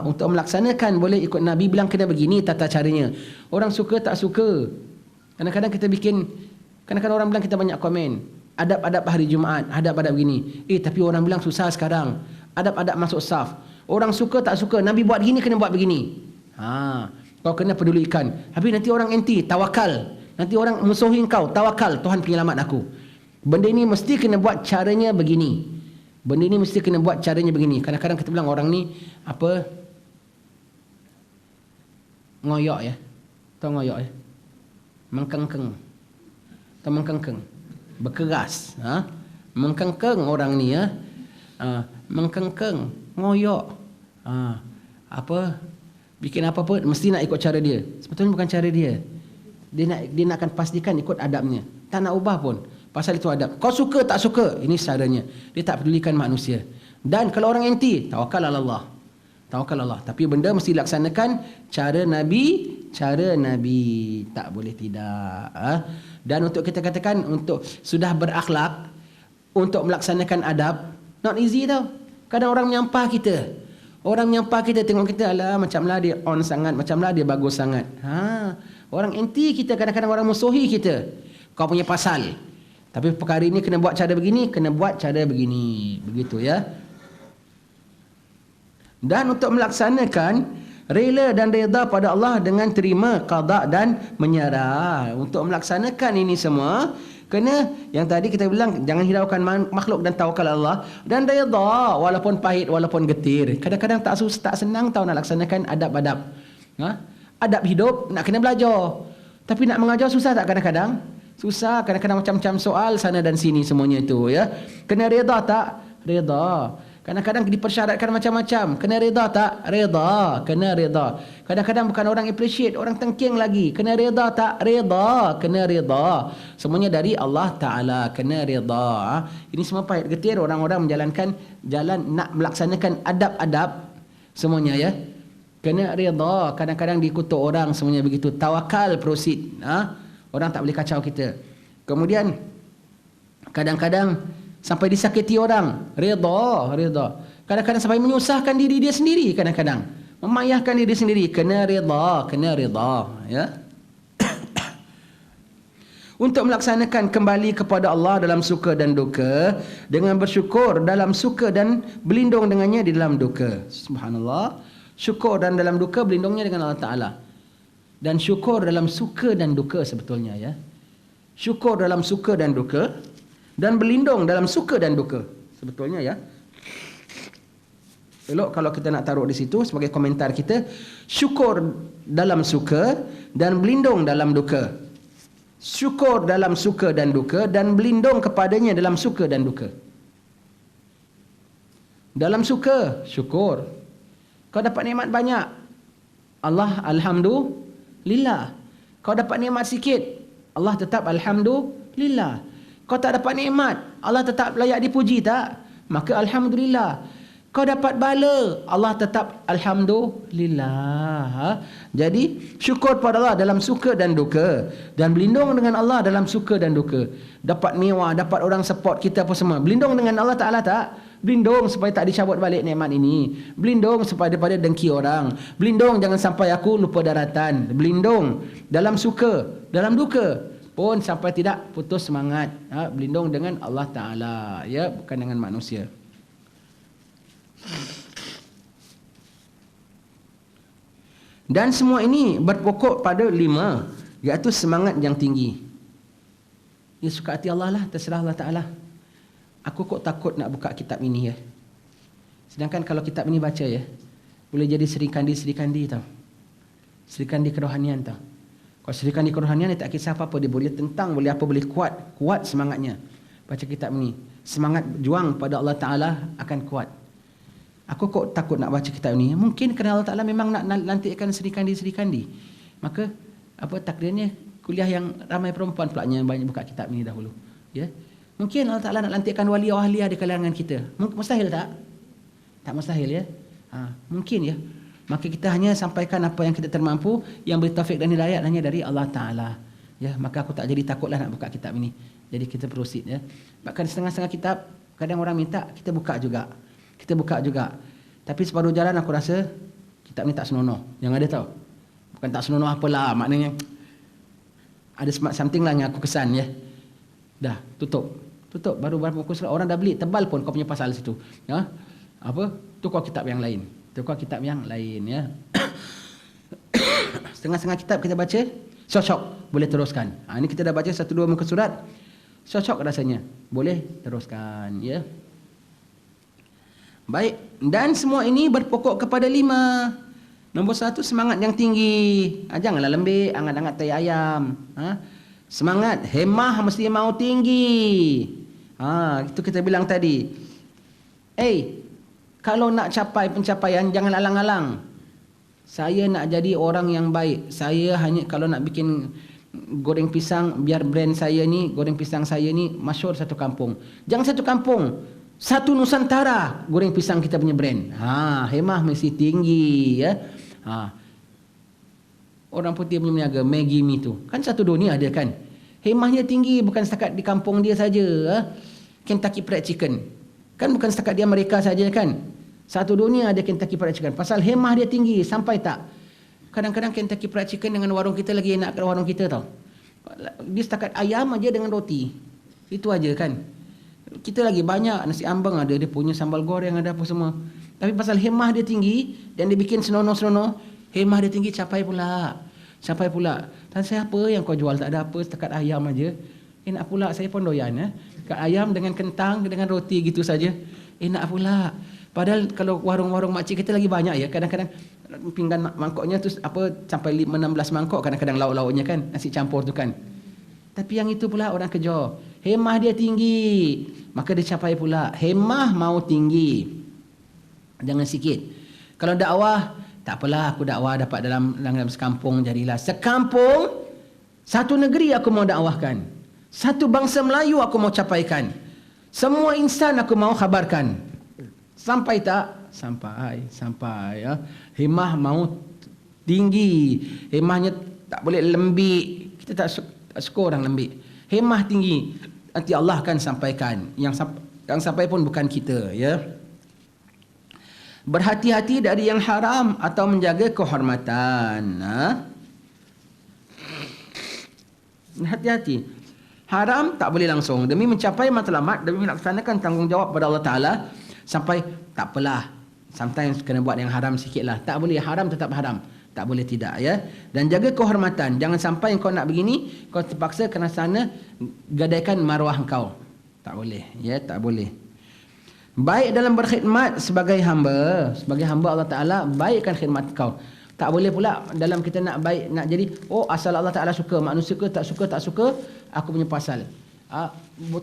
Untuk melaksanakan boleh ikut Nabi bilang kena begini tata caranya. Orang suka tak suka. Kadang-kadang orang bilang kita banyak komen. Adab-adab hari Jumaat, adab-adab begini. Tapi orang bilang susah sekarang. Adab-adab masuk saf. Orang suka tak suka, Nabi buat gini kena buat begini. Kau kena pedulikan. Habis nanti orang anti, tawakal. Nanti orang musuhi kau, tawakal, Tuhan penyelamat aku. Benda ini mesti kena buat caranya begini. Kadang-kadang kita bilang orang ni ngoyok ya. Tahu ngoyok ya? Mengkengkeng. Berkeras, mengkengkeng orang ni ya. Mengkengkeng, ngoyok. Bikin apa pun mesti nak ikut cara dia. Sebetulnya bukan cara dia. Dia nak akan pastikan ikut adabnya. Tak nak ubah pun. Pasal itu adab. Kau suka tak suka, ini caranya. Dia tak pedulikan manusia. Dan kalau orang anti, tawakal Allah. Tapi benda mesti laksanakan cara Nabi. Tak boleh tidak. Dan untuk kita katakan, untuk sudah berakhlak, untuk melaksanakan adab, not easy tau. Kadang orang menyampah kita. Tengok kita, macamlah dia on sangat, macamlah dia bagus sangat. Orang anti kita, kadang-kadang orang musuhi kita. Kau punya pasal. Tapi perkara ini kena buat cara begini, begitu ya. Dan untuk melaksanakan rela dan redha pada Allah dengan terima qada dan menyerah. Untuk melaksanakan ini semua, kena yang tadi kita bilang, jangan hiraukan makhluk dan tawakal Allah. Dan redha walaupun pahit, walaupun getir. Kadang-kadang tak senang tahu nak laksanakan adab-adab. Adab hidup nak kena belajar. Tapi nak mengajar susah tak kadang-kadang? Susah, kadang-kadang macam-macam soal sana dan sini semuanya itu ya. Kena redha tak? Redha. Kadang-kadang dipersyaratkan macam-macam. Kena redha tak? Redha. Kena redha. Kadang-kadang bukan orang appreciate, orang tengking lagi. Kena redha tak? Redha. Kena redha. Semuanya dari Allah Ta'ala. Kena redha. Ini semua pahit getir orang-orang menjalankan jalan nak melaksanakan adab-adab semuanya ya. Kena redha. Kadang-kadang dikutuk orang semuanya begitu. Tawakal, proceed. Orang tak boleh kacau kita. Kemudian kadang-kadang sampai disakiti orang, redha. Kadang-kadang sampai menyusahkan diri dia sendiri, kadang-kadang memayahkan diri sendiri. Kena redha ya. Untuk melaksanakan kembali kepada Allah dalam suka dan duka, dengan bersyukur dalam suka dan berlindung dengannya di dalam duka. Subhanallah. Syukur dan dalam duka, berlindungnya dengan Allah Ta'ala. Dan syukur dalam suka dan duka sebetulnya ya. Syukur dalam suka dan duka, dan berlindung dalam suka dan duka sebetulnya ya. Elok kalau kita nak taruh di situ sebagai komentar kita, syukur dalam suka dan berlindung dalam duka. Syukur dalam suka dan duka, dan berlindung kepadanya dalam suka dan duka. Dalam suka, syukur. Kau dapat nikmat banyak, Allah alhamdulillah. Kau dapat nikmat sikit, Allah tetap alhamdulillah. Kau tak dapat nikmat, Allah tetap layak dipuji tak? Maka alhamdulillah. Kau dapat bala, Allah tetap alhamdulillah. Jadi syukur pada Allah dalam suka dan duka, dan berlindung dengan Allah dalam suka dan duka. Dapat mewah, dapat orang support kita apa semua, berlindung dengan Allah Ta'ala tak? Berlindung supaya tak dicabut balik nikmat ini. Berlindung supaya daripada dengki orang. Berlindung jangan sampai aku lupa daratan. Berlindung dalam suka, dalam duka pun sampai tidak putus semangat. Berlindung dengan Allah Ta'ala ya, bukan dengan manusia. Dan semua ini berpokok pada 5. iaitu semangat yang tinggi. Ya suka hati Allah lah, terserah Allah Ta'ala. Aku kok takut nak buka kitab ini ya. Sedangkan kalau kitab ini baca ya, boleh jadi serikandi tau. Serikandi kerohanian tau. Kalau serikandi kerohanian dia tak kisah apa-apa, dia boleh tentang, boleh apa, boleh kuat semangatnya. Baca kitab ini, semangat juang pada Allah Ta'ala akan kuat. Aku kok takut nak baca kitab ini? Mungkin kerana Allah Ta'ala memang nak lantikkan serikandi. Maka apa takdirnya kuliah yang ramai perempuan pula yang banyak buka kitab ini dahulu. Ya. Mungkin Allah Ta'ala nak lantikkan wali ahliah di kalangan kita. Mustahil tak? Tak mustahil ya. Mungkin ya. Maka kita hanya sampaikan apa yang kita termampu, yang beri taufik dan hidayah hanya dari Allah Ta'ala. Ya, maka aku tak jadi takutlah nak buka kitab ini. Jadi kita proceed ya. Bahkan setengah-setengah kitab kadang orang minta kita buka juga. Tapi separuh jalan aku rasa kitab ni tak senonoh. Yang ada tahu. Bukan tak senonoh apalah, maknanya ada something lah yang aku kesan ya. Dah, tutup baru berapa surat orang dah beli tebal pun kau punya pasal situ. Ya. Apa? Tukar kitab yang lain ya. Setengah-setengah kitab kita baca, cocok, boleh teruskan. Ini kita dah baca 1-2 muka surat, cocok rasanya, boleh teruskan ya. Baik, dan semua ini berpokok kepada 5. Nombor 1, semangat yang tinggi. Janganlah lembik, angat-angat tai ayam. Semangat, hemah mesti mau tinggi. Itu kita bilang tadi. Kalau nak capai pencapaian, jangan alang-alang. Saya nak jadi orang yang baik. Saya hanya kalau nak bikin goreng pisang, biar brand saya ni, goreng pisang saya ni masyhur satu kampung. Jangan satu kampung, satu Nusantara goreng pisang kita punya brand. Hemah mesti tinggi ya. Orang putih punya meniaga Maggi Mi tu kan satu dunia dia kan. Hemahnya tinggi, bukan setakat di kampung dia saja. Kentucky Fried Chicken kan bukan setakat di Amerika saja kan. Satu dunia ada Kentucky Fried Chicken. Pasal hemah dia tinggi, sampai tak? Kadang-kadang Kentucky Fried Chicken dengan warung kita lagi enak ke warung kita tau. Dia setakat ayam aja dengan roti. Itu aja kan. Kita lagi banyak, nasi ambeng ada, dia punya sambal goreng ada apa semua. Tapi pasal hemah dia tinggi dan dia bikin senonoh-senonoh, hemah dia tinggi capai pula. Dan saya apa yang kau jual tak ada apa, setakat ayam aja. Enak pula, saya pun doyan ya. Setakat ayam dengan kentang, dengan roti gitu saja. Enak pula. Padahal kalau warung-warung makcik kita lagi banyak ya, kadang-kadang pinggan mangkoknya tu apa sampai 5-16 mangkok kadang-kadang lauk-lauknya kan, nasi campur tu kan. Tapi yang itu pula orang kejar. Hemah dia tinggi, maka dia capai pula. Hemah mau tinggi. Jangan sikit. Kalau dakwah, tak apalah aku dakwah dapat dalam sekampung jadilah. Sekampung, satu negeri aku mau dakwahkan. Satu bangsa Melayu aku mau capaikan. Semua insan aku mau khabarkan. Sampai tak? Sampai ya. Hemah mau tinggi. Hemahnya tak boleh lembik. Kita tak suka orang lembik. Hemah tinggi. Nanti Allah akan sampaikan. Yang sampai pun bukan kita ya. Berhati-hati dari yang haram atau menjaga kehormatan. Hati-hati. Haram tak boleh langsung. Demi mencapai matlamat, demi melaksanakan tanggungjawab pada Allah Ta'ala, sampai tak apalah. Sometimes kena buat yang haram sikit lah. Tak boleh, haram tetap haram. Tak boleh tidak ya. Dan jaga kehormatan. Jangan sampai kau nak begini, kau terpaksa kena sana gadaikan maruah kau. Tak boleh ya, tak boleh. Baik dalam berkhidmat sebagai hamba Allah Ta'ala, baikkan khidmat kau. Tak boleh pula dalam kita nak baik, nak jadi asal Allah Ta'ala suka, manusia tak suka aku punya pasal.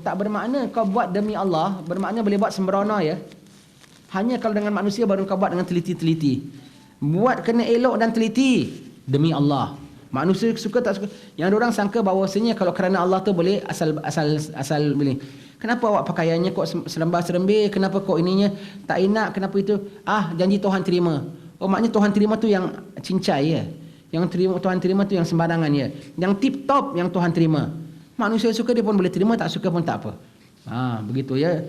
Tak bermakna kau buat demi Allah, bermakna boleh buat sembrono ya. Hanya kalau dengan manusia baru kau buat dengan teliti-teliti. Buat kena elok dan teliti demi Allah. Manusia suka tak suka. Yang orang sangka bahawasanya kalau kerana Allah tu boleh asal boleh. Kenapa awak pakaiannya kok serembah-serembih? Kenapa kok ininya tak enak? Kenapa itu? Janji Tuhan terima. Maknanya Tuhan terima tu yang cincai ya. Yang Tuhan terima tu yang sembarangan ya. Yang tip top yang Tuhan terima. Manusia suka dia pun boleh terima, tak suka pun tak apa. Begitu ya.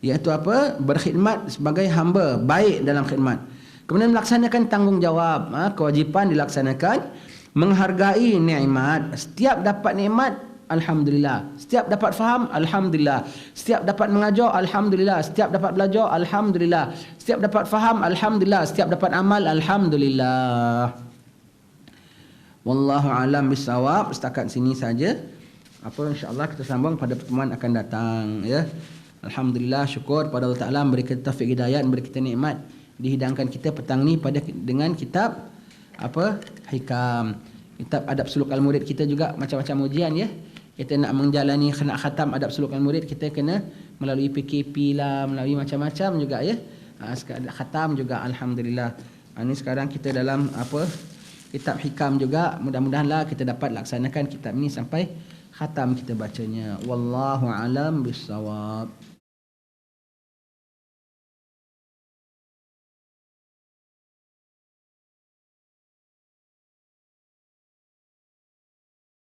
Iaitu apa? Berkhidmat sebagai hamba, baik dalam khidmat. Kemudian melaksanakan tanggungjawab, kewajipan dilaksanakan, menghargai nikmat. Setiap dapat nikmat, alhamdulillah. Setiap dapat faham, alhamdulillah. Setiap dapat mengajar, alhamdulillah. Setiap dapat belajar, alhamdulillah. Setiap dapat faham, alhamdulillah. Setiap dapat amal, alhamdulillah. Wallahu alam bisawab. Setakat sini saja. Insya-Allah kita sambung pada pertemuan akan datang ya. Alhamdulillah, syukur pada Allah Taala memberi kita taufik hidayah, memberi kita nikmat dihidangkan kita petang ni dengan kitab Hikam. Kitab adab suluk al-murid kita juga macam-macam ujian ya. Kita nak menjalani nak khatam adab suluk al-murid, kita kena melalui PKP lah, melalui macam-macam juga ya. Khatam juga alhamdulillah. Ini sekarang kita dalam kitab Hikam juga, mudah-mudahanlah kita dapat laksanakan kitab ini sampai khatam kita bacanya. Wallahu alam bissawab.